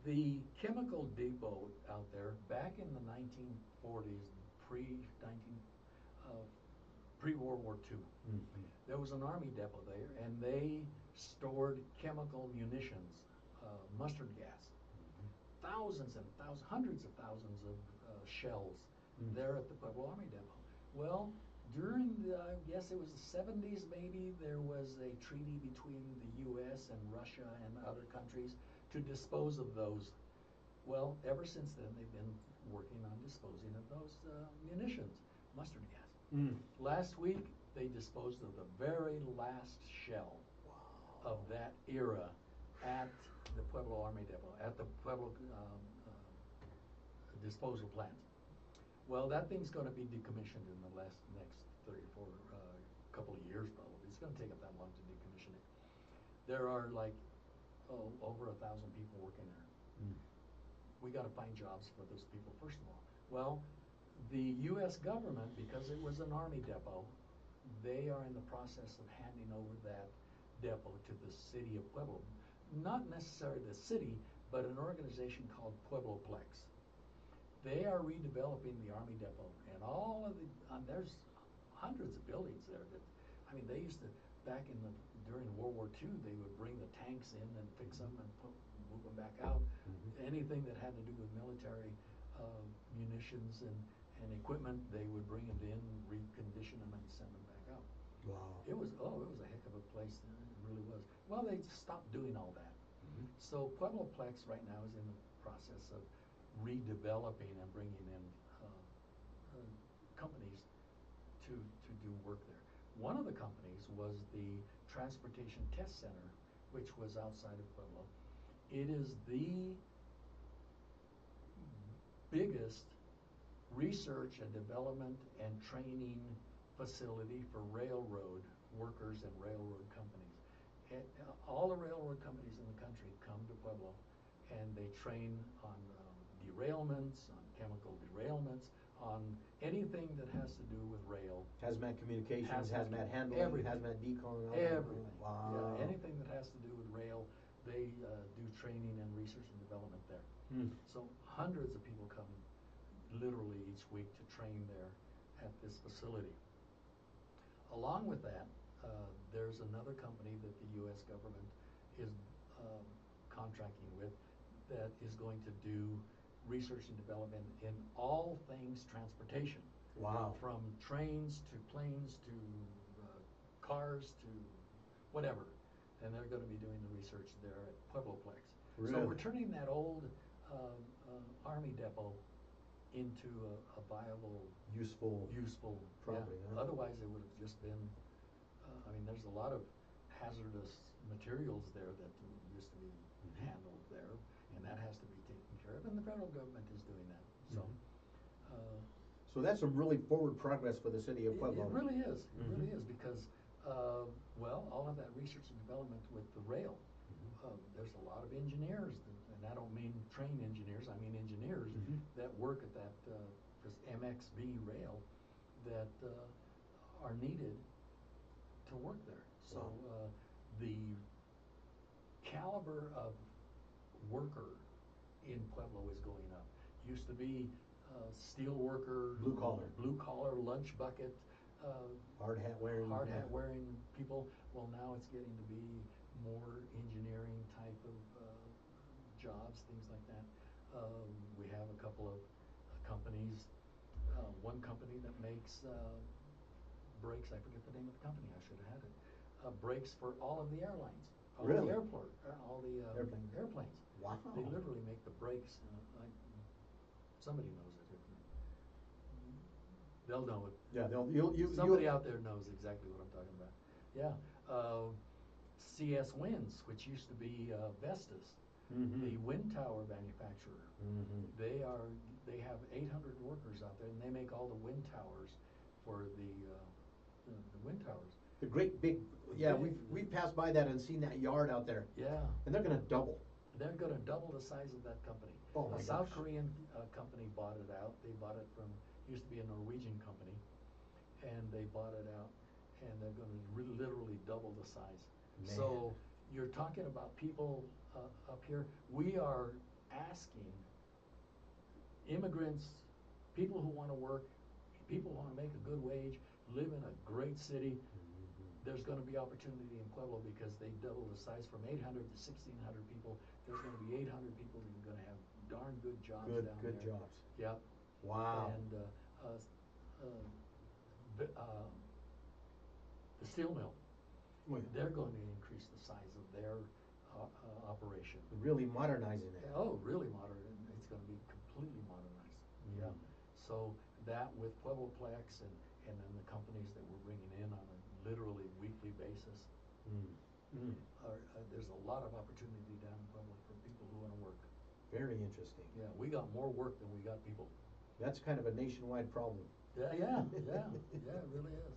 B: The chemical depot out there back in the 1940s, pre-World War II, there was an army depot there, and they stored chemical munitions, mustard gas, thousands and thousands, hundreds of thousands of shells there at the Pueblo Army Depot. Well, during I guess it was the 70s maybe, there was a treaty between the U.S. and Russia and other countries to dispose of those. Well, ever since then, they've been working on disposing of those munitions, mustard gas. Last week, they disposed of the very last shell of that era at the Pueblo Army Depot, at the Pueblo disposal plant. Well, that thing's going to be decommissioned in the next 3 or 4 couple of years probably. It's going to take up that long to decommission it. There are like over 1,000 people working there. We got to find jobs for those people first of all. Well, the U.S. government, because it was an army depot, they are in the process of handing over that depot to the city of Pueblo. Not necessarily the city, but an organization called Pueblo-Plex. They are redeveloping the army depot, and all of the there's hundreds of buildings there that, I mean, they used to, back in during World War II, they would bring the tanks in and fix them and move them back out. Anything that had to do with military munitions and equipment, they would bring it in, recondition them, and send them back out.
A: Wow.
B: It was a heck of a place. It really was. Well, they stopped doing all that. So Pueblo-Plex right now is in the process of redeveloping and bringing in companies to do work there. One of the companies was the Transportation Test Center, which was outside of Pueblo. It is the biggest research and development and training facility for railroad workers and railroad companies. all the railroad companies in the country come to Pueblo, and they train on derailments, on chemical derailments, on anything that has to do with rail.
A: Hazmat communications, hazmat handling,
B: everything.
A: hazmat decon, all that.
B: Everything.
A: Wow.
B: Yeah, anything that has to do with rail, they do training and research and development there. So hundreds of people come literally each week to train there at this facility. Along with that, there's another company that the U.S. government is contracting with that is going to do research and development in all things transportation.
A: Wow.
B: From trains to planes to cars to whatever. And they're going to be doing the research there at Puebloplex.
A: Really?
B: So we're turning that old Army depot into a viable,
A: Useful property.
B: Yeah.
A: Huh?
B: Otherwise, it would have just been. I mean, there's a lot of hazardous materials there that used to be handled there, and that has to be taken care of. And the federal government is doing that. So.
A: So that's some really forward progress for the city of Pueblo.
B: It really is. It really is because, well, all of that research and development with the rail. There's a lot of engineers, and I don't mean train engineers. I mean engineers that work at that this MXB rail that are needed to work there. So the caliber of worker in Pueblo is going up. Used to be steel worker, blue collar, lunch bucket,
A: hard hat wearing
B: people. Well, now it's getting to be more engineering type of jobs, things like that. We have a couple of companies. One company that makes brakes. I forget the name of the company. I should have had it. Brakes for all of the airlines. All
A: really?
B: the airport, all the airplanes.
A: Wow.
B: They literally make the brakes. Somebody knows it. They'll know it.
A: Yeah,
B: Somebody out there knows exactly what I'm talking about. Yeah. CS Winds, which used to be Vestas, the wind tower manufacturer. They have 800 workers out there, and they make all the wind towers for the wind towers.
A: The great big, we've passed by that and seen that yard out there.
B: Yeah.
A: And they're gonna double.
B: They're gonna double the size of that company.
A: Oh my
B: A South
A: gosh.
B: Korean company bought it out. They bought it from, used to be a Norwegian company, and they bought it out, and they're gonna literally double the size.
A: Man.
B: So you're talking about people up here. We are asking immigrants, people who wanna work, people who wanna make a good wage, live in a great city. There's gonna be opportunity in Pueblo because they double the size from 800 to 1,600 people. There's gonna be 800 people that are gonna have darn good jobs down there.
A: Good jobs.
B: Yep.
A: Wow.
B: And the steel mill, they're going to increase the size of their operation.
A: Really modernizing it.
B: Oh, really modern. It's gonna be completely modernized. Yeah. So that with Puebleplex and then the companies that we're bringing in on a literally weekly basis, there's a lot of opportunity down in Pueblo for people who want to work.
A: Very interesting.
B: Yeah, we got more work than we got people.
A: That's kind of a nationwide problem.
B: Yeah, it really is.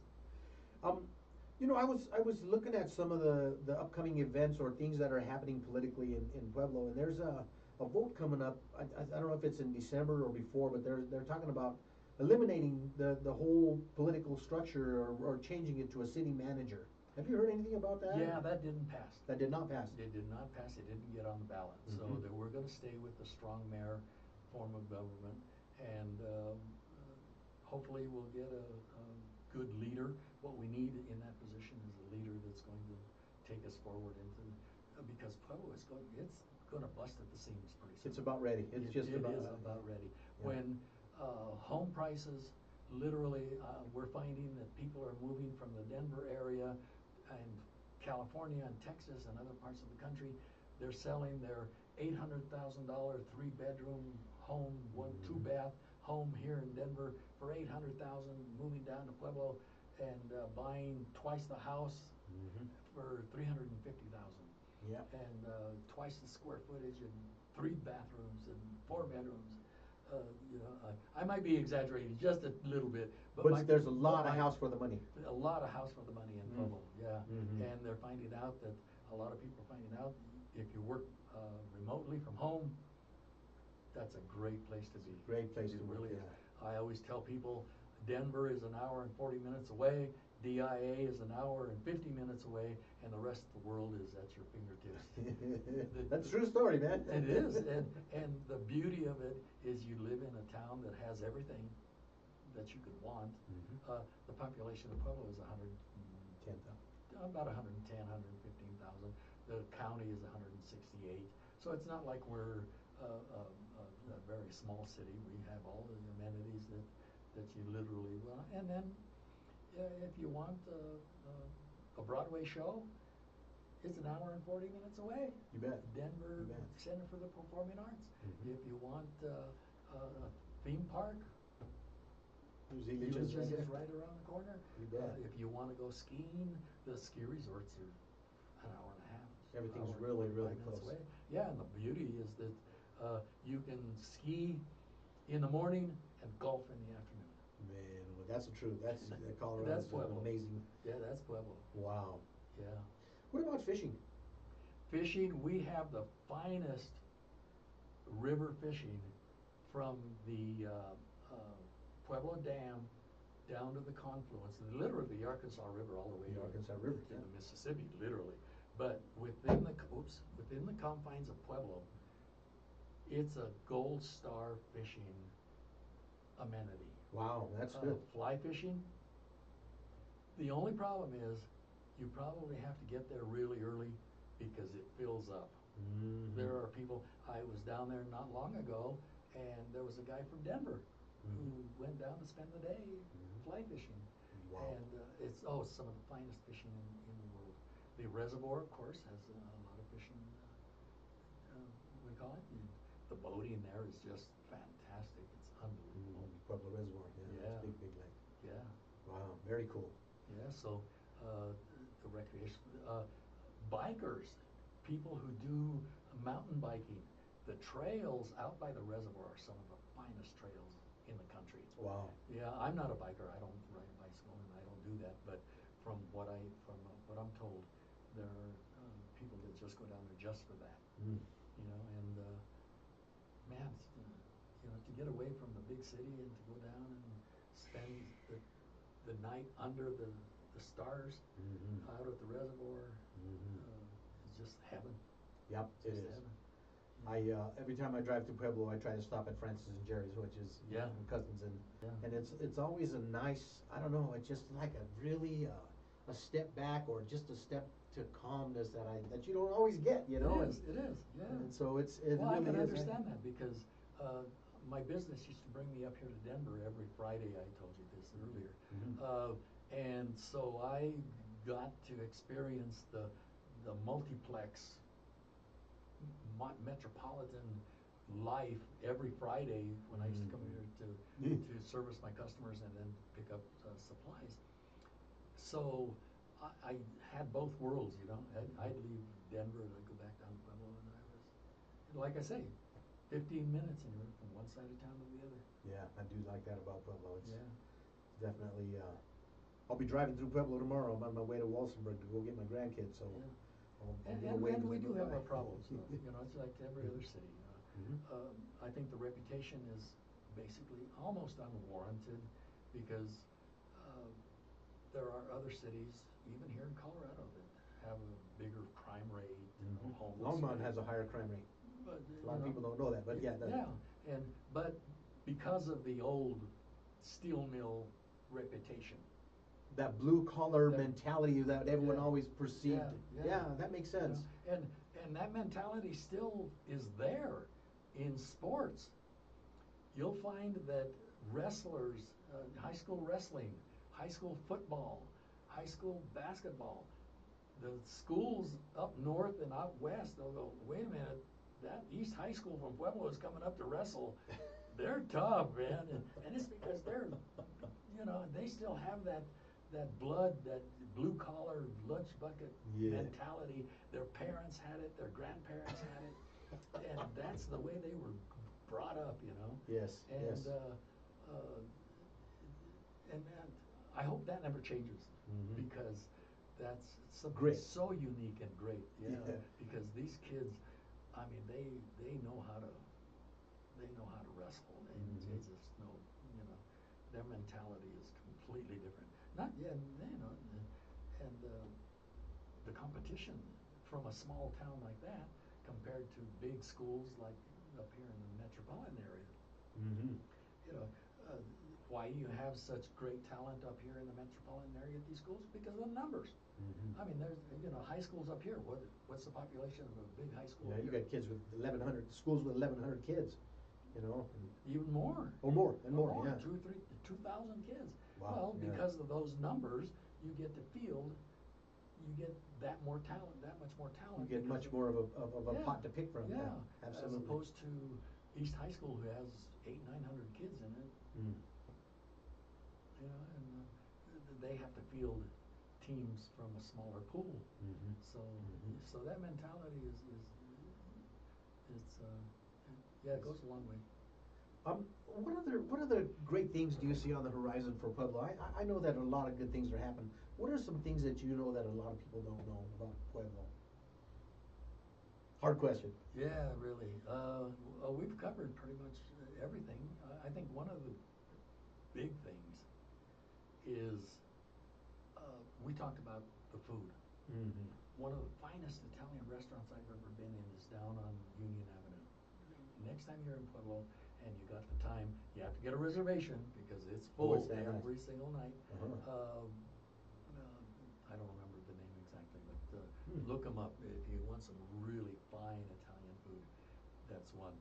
A: You know, I was looking at some of the upcoming events or things that are happening politically in Pueblo, and there's a vote coming up. I don't know if it's in December or before, but they're talking about eliminating the whole political structure or changing it to a city manager. Have you heard anything about that?
B: Yeah, that didn't pass.
A: That did not pass.
B: It did not pass. It didn't get on the ballot. So that we're going to stay with the strong mayor form of government, and hopefully we'll get a good leader. What we need in that position is a leader that's going to take us forward into because Pueblo is going to bust at the seams pretty soon.
A: It's about ready. It is
B: about ready. Yeah. When home prices, literally, we're finding that people are moving from the Denver area and California and Texas and other parts of the country. They're selling their $800,000 3-bedroom home, 2-bath home here in Denver for $800,000, moving down to Pueblo and buying twice the house for $350,000.
A: Yeah.
B: And twice the square footage and 3 bathrooms and 4 bedrooms. I might be exaggerating just a little bit,
A: but there's a lot of house for the money.
B: A lot of house for the money in Pueblo, yeah. And they're finding out that a a lot of people are finding out if you work remotely from home, that's a great place to be.
A: Great place
B: It
A: to work,
B: really is.
A: yeah.
B: I always tell people, Denver is an hour and 40 minutes away, DIA is an hour and 50 minutes away, and the rest of the world is at your fingertips.
A: That's a true story, man.
B: It is, and the beauty of it is you live in a town that has everything that you could want. The population of Pueblo is
A: 10,000.
B: about 110, 115,000. The county is 168. So it's not like we're a very small city. We have all the amenities that you literally want. And then if you want a Broadway show, it's an hour and 40 minutes away.
A: You bet.
B: Denver
A: You bet.
B: Center for the Performing Arts.
A: Mhm.
B: If you want a theme park,
A: Usually
B: Hughes
A: just
B: is right around the corner.
A: You bet.
B: If you want to go skiing, the ski resorts are an hour and a half.
A: Everything's
B: hour and
A: really,
B: 45
A: really
B: minutes
A: close.
B: away. Yeah, and the beauty is that you can ski in the morning and golf in the afternoon.
A: Man, well, that's the truth. That's Colorado's
B: That's Pueblo.
A: amazing.
B: Yeah, that's Pueblo.
A: Wow.
B: Yeah.
A: What about fishing?
B: Fishing, we have the finest river fishing from the Pueblo Dam down to the confluence, and literally the Arkansas River all the way
A: The
B: to
A: Arkansas River,
B: to
A: yeah.
B: the Mississippi, literally. But within the confines of Pueblo, it's a gold star fishing amenity.
A: Wow, that's good.
B: Fly fishing. The only problem is you probably have to get there really early because it fills up.
A: Mhm.
B: There are people, I was down there not long ago, and there was a guy from Denver who went down to spend the day fly fishing.
A: Wow.
B: And it's some of the finest fishing in the world. The reservoir, of course, has a lot of fishing. What do we call it? The boating there is just fantastic. It's unbelievable.
A: Pueblo Reservoir, yeah.
B: Yeah.
A: It's big lake.
B: Yeah.
A: Wow, very cool.
B: Yeah, so the recreation, bikers, people who do mountain biking, the trails out by the reservoir are some of the finest trails in the country.
A: Wow.
B: Yeah, I'm not a biker. I don't ride a bicycle and I don't do that. But from what I'm told, there are people that just go down there just for that.
A: Mm.
B: You know, and man, you know, to get away from the big city and to go down and spend the night under the stars out at the reservoir is just heaven.
A: Yep, it
B: Just
A: is.
B: heaven.
A: Every time I drive through Pueblo, I try to stop at Francis and Jerry's, which is
B: Yeah.
A: my cousins, and
B: Yeah.
A: and it's always a nice, I don't know, it's just like a really a step back or just a step to calmness that you don't always get, you know.
B: It is, yeah.
A: And so it
B: Well, I
A: really
B: can
A: is.
B: understand that because my business used to bring me up here to Denver every Friday. I told you this earlier, and so I got to experience the multiplex metropolitan life every Friday when I used to come here to service my customers and then pick up supplies. So I had both worlds, you know. I'd leave Denver and I'd go back down to Pueblo, and I was, like I say, 15 minutes and you're from one side of town to the other.
A: Yeah, I do like that about Pueblo. It's
B: Yeah.
A: definitely. I'll be driving through Pueblo tomorrow. I'm on my way to Walsenburg to go get my grandkids. So.
B: Yeah.
A: I'll get away
B: And
A: as
B: we
A: I
B: do
A: go
B: have
A: by.
B: our problems, you know, it's like every other city. I think the reputation is basically almost unwarranted because there are other cities, even here in Colorado, that have a bigger crime rate, homeless
A: Longmont
B: rate.
A: has a higher crime rate.
B: But,
A: A lot of people don't know that, but yeah.
B: Yeah, but because of the old steel mill reputation.
A: That blue collar
B: That-
A: mentality that everyone
B: Yeah.
A: always perceived.
B: Yeah.
A: That makes
B: you know,
A: sense.
B: and that mentality still is there in sports. You'll find that wrestlers, high school wrestling, high school football, high school basketball, the schools up north and out west, they'll go, wait a minute, that East High School from Pueblo is coming up to wrestle. They're tough, man, and it's because they're, you know, they still have that blood, that blue collar lunch bucket mentality. Their parents had it, their grandparents had it, and that's the way they were brought up, you know.
A: Yes.
B: And and I hope that never changes because that's something
A: Grit.
B: so unique and great, yeah,
A: Yeah.
B: because these kids, I mean, they know how to wrestle. They just know, you know, their mentality is completely different. Not, yeah, you know, and the competition from a small town like that compared to big schools like up here in the metropolitan area.
A: Mm-hmm.
B: You know, uh, why do you have such great talent up here in the metropolitan area at these schools? Because of the numbers.
A: Mm-hmm.
B: I mean, there's, you know, high schools up here. What's the population of a big high school?
A: Yeah,
B: up
A: you
B: here?
A: got kids with 1,100 schools with 1,100 kids, you know, and,
B: Even more.
A: or more, and more, yeah.
B: 2,000 kids.
A: Wow,
B: Well,
A: yeah.
B: because of those numbers, you get to field, you get that more talent, that much more talent.
A: You get
B: because
A: much more of a
B: yeah,
A: pot to pick from.
B: Yeah,
A: absolutely.
B: as opposed to East High School, who has 800-900 kids in it.
A: Mm.
B: You know, and they have to field teams from a smaller pool.
A: Mm-hmm.
B: So that mentality is it's yeah, it goes a long way.
A: What other great things do you see on the horizon for Pueblo? I know that a lot of good things are happening. What are some things that you know that a lot of people don't know about Pueblo? Hard question.
B: Yeah, really. We've covered pretty much everything. I think one of the big things is we talked about the food.
A: Mm-hmm.
B: One of the finest Italian restaurants I've ever been in is down on Union Avenue. Next time you're in Pueblo and you got the time, you have to get a reservation because it's full every single night.
A: Uh-huh.
B: I don't remember the name exactly, but look them up if you want some really fine Italian food. That's one.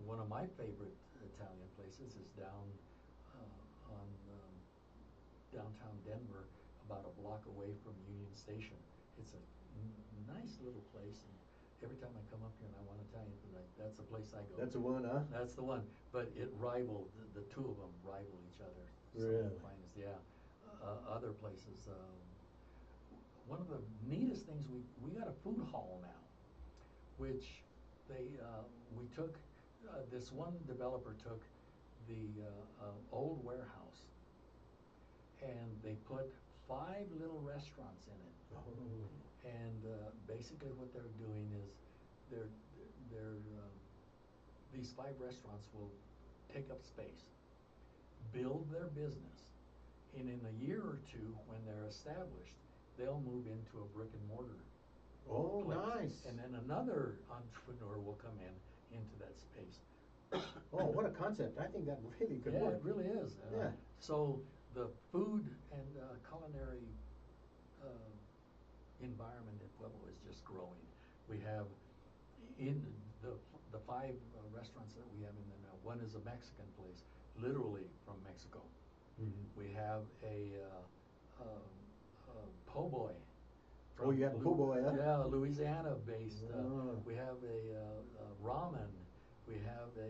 B: One of my favorite Italian places is down on downtown Denver, about a block away from Union Station. It's a nice little place, and every time I come up here and I want Italian food, that's the place I go.
A: That's the one, huh?
B: That's the one. But it rivaled, the two of them rival each other.
A: Really?
B: Some of the finest, yeah. Other places. One of the neatest things, we got a food hall now, which we took, this one developer took the old warehouse and they put 5 little restaurants in it.
A: Oh.
B: And basically what they're doing is they're these 5 restaurants will take up space, build their business, and in a year or two, when they're established, they'll move into a brick and mortar.
A: Oh,
B: place.
A: nice.
B: And then another entrepreneur will come into that space.
A: Oh, what a concept. I think that really could work.
B: Yeah, it really is.
A: Yeah.
B: So the food and culinary environment in Pueblo is just growing. We have in the 5 restaurants that we have in there now, one is a Mexican place, literally from Mexico.
A: Mm-hmm.
B: We have a po' boy.
A: Oh, you have po' boy, huh?
B: Yeah, Louisiana based.
A: Ah.
B: We have a ramen. We have a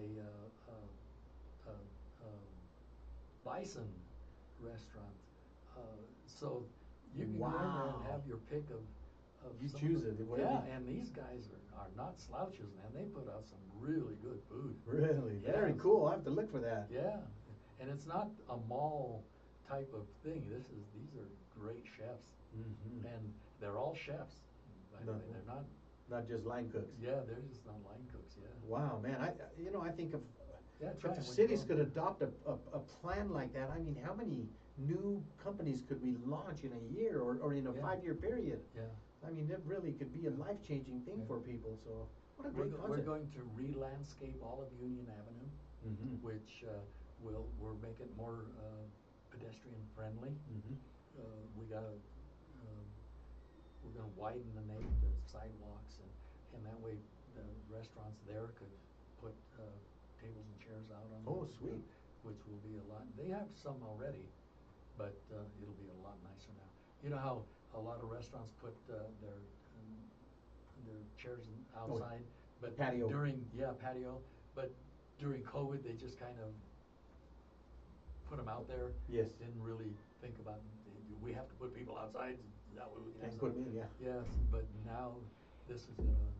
B: bison restaurant. So you can go in there and have your pick of
A: You
B: some
A: choose
B: of
A: it,
B: the,
A: whatever.
B: yeah, and these guys are not slouches, man. They put out some really good food.
A: Really?
B: Yeah.
A: Very cool. I'll have to look for that.
B: Yeah, and it's not a mall type of thing. These are great chefs,
A: Mm-hmm.
B: and they're all chefs. By the way, they're not.
A: Not just line cooks.
B: Yeah, they're just not line cooks. Yeah.
A: Wow, man. I think if
B: Yeah, try
A: the
B: it when you
A: cities
B: go.
A: could adopt a plan like that, I mean, how many new companies could we launch in a year or in a
B: Yeah.
A: 5-year period?
B: Yeah.
A: I mean, that really could be a life-changing thing
B: Yeah.
A: for people, so what a
B: We're,
A: great
B: we're
A: concept.
B: going to re-landscape all of Union Avenue,
A: Mm-hmm.
B: which we're making more pedestrian friendly.
A: Mm-hmm.
B: We gotta we're gonna widen the sidewalks, and that way the restaurants there could put tables and chairs out on.
A: Oh, sweet.
B: Which will be a lot. They have some already, but it'll be a lot nicer now. You know how a lot of restaurants put their chairs outside, but
A: Patio.
B: patio. But during COVID, they just kind of put them out there.
A: Yes.
B: Didn't really think about, we have to put people outside, that way we can have
A: And put 'em in, yeah.
B: Yes, but now this is gonna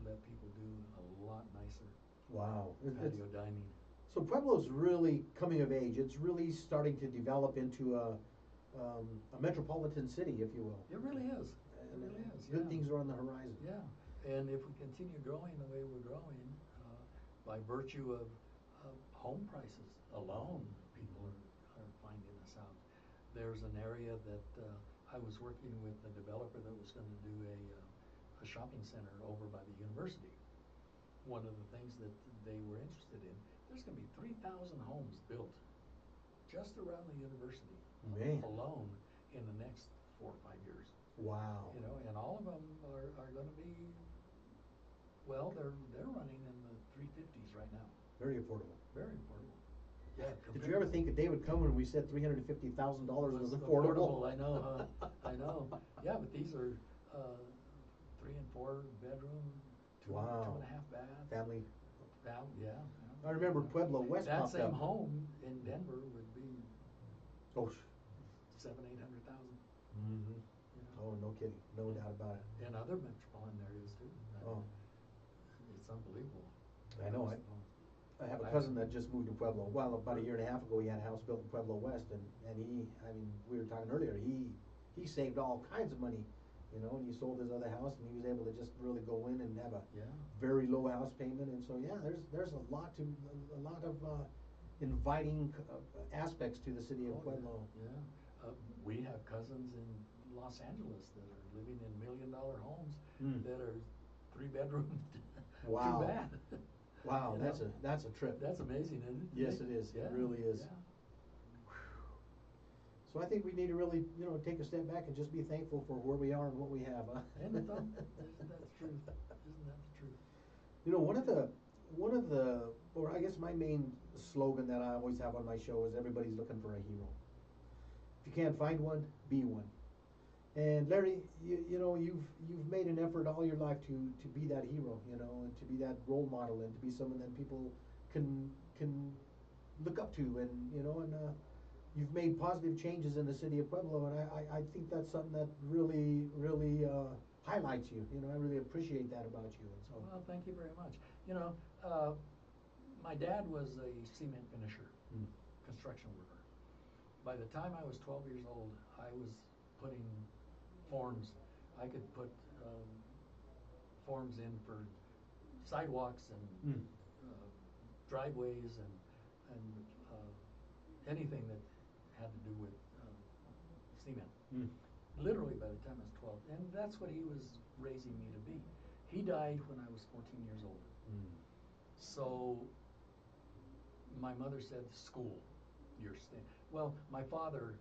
B: let people do a lot nicer
A: Wow.
B: patio dining.
A: So Pueblo's really coming of age. It's really starting to develop into a metropolitan city, if you will.
B: It really is. It
A: And
B: really is.
A: good
B: yeah.
A: things are on the horizon.
B: Yeah, and if we continue growing the way we're growing, by virtue of home prices alone, people are finding us out. There's an area that I was working with a developer that was going to do a shopping center over by the university. One of the things that they were interested in, there's going to be 3,000 homes built just around the university
A: Man.
B: alone in the next 4 or 5 years.
A: Wow.
B: You know, and all of them are going to be, well, they're running in the 350s right now.
A: Very affordable.
B: Very affordable. Yeah.
A: Did you ever think a day would come when we said $350,000 was affordable?
B: I know, huh? I know. Yeah, but these are 3 and 4 bedroom, two and a half bath.
A: Family.
B: Yeah.
A: I remember Pueblo West
B: that
A: popped
B: same
A: up.
B: home in Denver would be
A: Oh,
B: 700,000-800,000.
A: mm-hmm. Oh, no kidding. No doubt about it.
B: And other metropolitan areas too.
A: Oh.
B: It's unbelievable.
A: I know. I have a cousin that just moved to Pueblo. Well, about a year and a half ago, he had a house built in Pueblo West, and he, I mean, we were talking earlier, he saved all kinds of money, you know, and he sold his other house, and he was able to just really go in and have a very low house payment, and so, yeah, there's a lot of inviting aspects to the city of Pueblo.
B: Yeah. We have cousins in Los Angeles that are living in $1 million homes that are 3 bedroom,
A: Wow.
B: 2 bath.
A: Wow,
B: You
A: that's
B: know?
A: a trip.
B: That's amazing, isn't it?
A: Yes, it is.
B: Yeah,
A: It really is.
B: yeah.
A: So I think we need to really, you know, take a step back and just be thankful for where we are and what we have. Huh?
B: Isn't that the truth? Isn't that the truth?
A: You know, one of the, or I guess my main slogan that I always have on my show is everybody's looking for a hero. If you can't find one, be one. And Larry, you know, you've made an effort all your life to be that hero, you know, and to be that role model, and to be someone that people can look up to, and you know, and you've made positive changes in the city of Pueblo, and I think that's something that really highlights you. You know, I really appreciate that about you. And so.
B: Well, thank you very much. You know, my dad was a cement finisher, construction worker. By the time I was 12 years old, I was putting forms. I could put forms in for sidewalks and driveways and anything that had to do with cement. Literally by the time I was 12. And that's what he was raising me to be. He died when I was 14 years old. So my mother said, school, you're staying. Well, my father,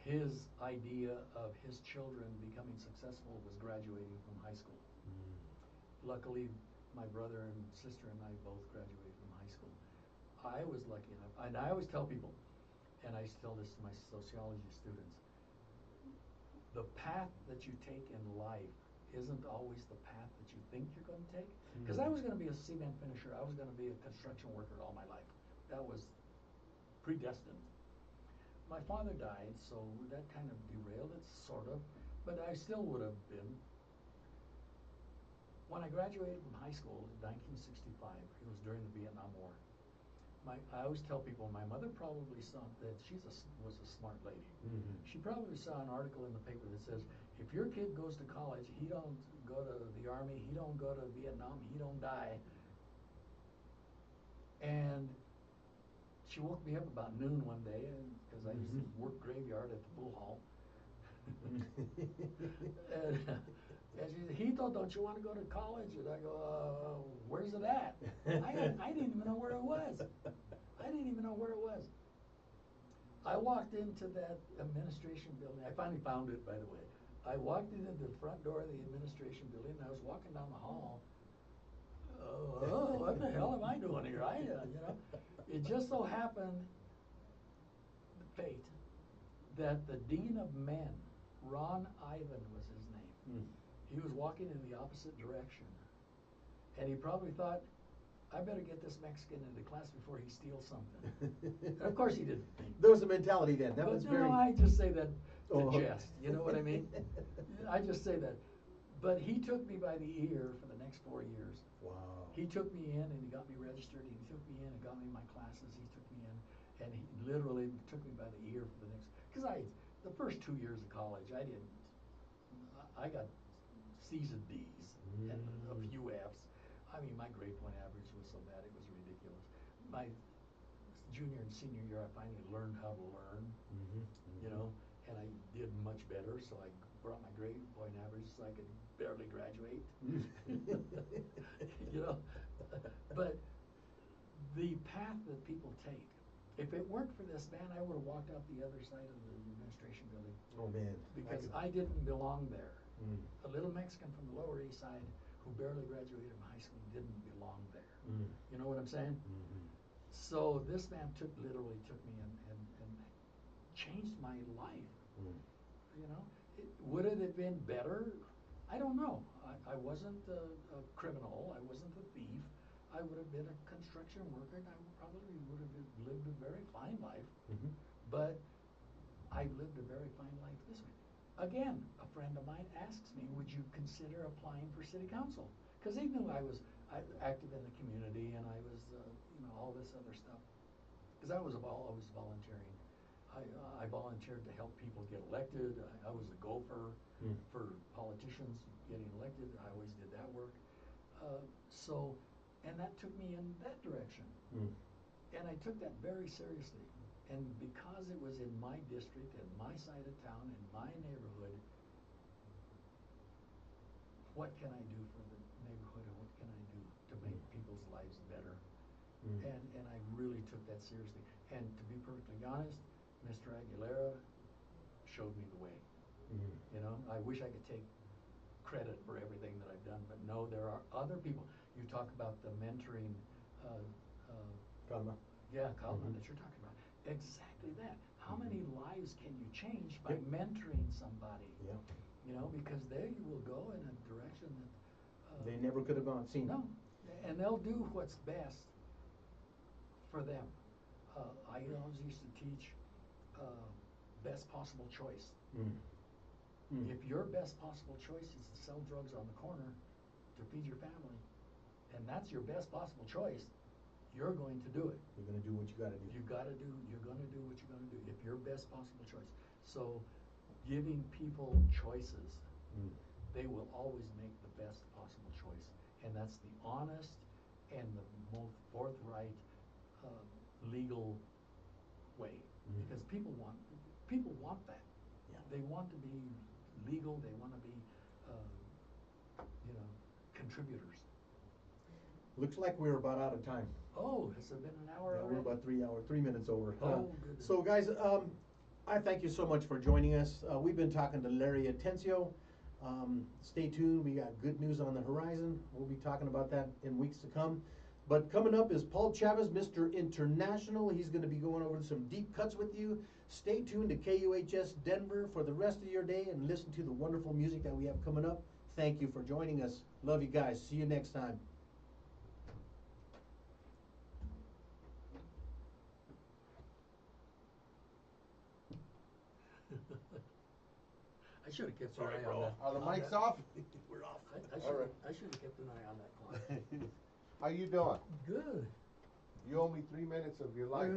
B: his idea of his children becoming successful was graduating from high school. Luckily, my brother and sister and I both graduated from high school. I was lucky enough, and I always tell people, and I tell this to my sociology students, the path that you take in life isn't always the path that you think you're going to take. Because I was going to be a cement finisher, I was going to be a construction worker all my life. That was predestined. My father died, so that kind of derailed it, sort of, but I still would have been. When I graduated from high school in 1965, it was during the Vietnam War. I always tell people, my mother probably saw that was a smart lady. She probably saw an article in the paper that says, if your kid goes to college, he don't go to the army, he don't go to Vietnam, he don't die. And she woke me up about noon one day, because I used to work graveyard at the pool hall. And she said, Hito, don't you want to go to college? And I go, where's it at? I didn't even know where it was. I didn't even know where it was. I walked into that administration building. I finally found it, by the way. I walked into the front door of the administration building, and I was walking down the hall. Oh, what the hell am I doing here? You know, it just so happened, fate, that the dean of men, Ron Ivan was his name. He was walking in the opposite direction, and he probably thought, I better get this Mexican into class before he steals something. And of course he didn't think.
A: There was a mentality then. That was very.
B: I just say that to jest. You know what I mean? I just say that. But he took me by the ear for the next 4 years.
A: Wow.
B: He took me in and he got me registered. He took me in and got me my classes. He took me in and he literally took me by the ear for the next. Because the first 2 years of college, I got C's and D's and a few F's. I mean, my grade point average was so bad, it was ridiculous. My junior and senior year, I finally learned how to learn, you know, and I did much better, so I brought my grade point average so I could barely graduate. You know, but the path that people take, if it weren't for this band, I would have walked out the other side of the administration building.
A: Oh, man.
B: Because I didn't belong there. A little Mexican from the Lower East Side who barely graduated from high school didn't belong there. You know what I'm saying? So this man literally took me and changed my life. You know, would it have been better? I don't know. I wasn't a criminal. I wasn't a thief. I would have been a construction worker, and I probably would have lived a very fine life. But I lived a very fine life this way. Again, a friend of mine asks me, would you consider applying for city council? Because he knew I was active in the community, and I was, you know, all this other stuff. Because I was always volunteering. I volunteered to help people get elected. I was a gopher for politicians getting elected. I always did that work. And that took me in that direction. And I took that very seriously. And because it was in my district, and my side of town, in my neighborhood, what can I do for the neighborhood, and what can I do to make people's lives better? And I really took that seriously. And to be perfectly honest, Mr. Aguilera showed me the way. You know, I wish I could take credit for everything that I've done, but no, there are other people. You talk about the mentoring,
A: Calma.
B: Yeah, Calma, that you're talking about. Exactly that. How many lives can you change by mentoring somebody? Yeah. You know, because there you will go in a direction that
A: they never could have gone. Seen.
B: No, and they'll do what's best for them. I always used to teach best possible choice. If your best possible choice is to sell drugs on the corner to feed your family, and that's your best possible choice, you're going to do it.
A: You're going to do what you got to do.
B: You're going to do what you're going to do, if your best possible choice. So giving people choices, they will always make the best possible choice. And that's the honest and the most forthright legal way. Because people want that. Yeah. They want to be legal, they want to be you know, contributors.
A: Looks like we're about out of time.
B: Oh, has it been an hour already?
A: We're about 3 minutes over.
B: Oh, goodness.
A: So guys, I thank you so much for joining us. We've been talking to Larry Atencio. Stay tuned, we got good news on the horizon. We'll be talking about that in weeks to come. But coming up is Paul Chavez, Mr. International. He's going to be going over some deep cuts with you. Stay tuned to KUHS Denver for the rest of your day and listen to the wonderful music that we have coming up. Thank you for joining us. Love you guys. See you next time.
B: I should have kept an eye on that.
C: Are the mics off?
B: We're off.
C: Alright.
B: I should have kept an eye on that clock.
C: How you doing?
B: Good.
C: You owe me 3 minutes of your life.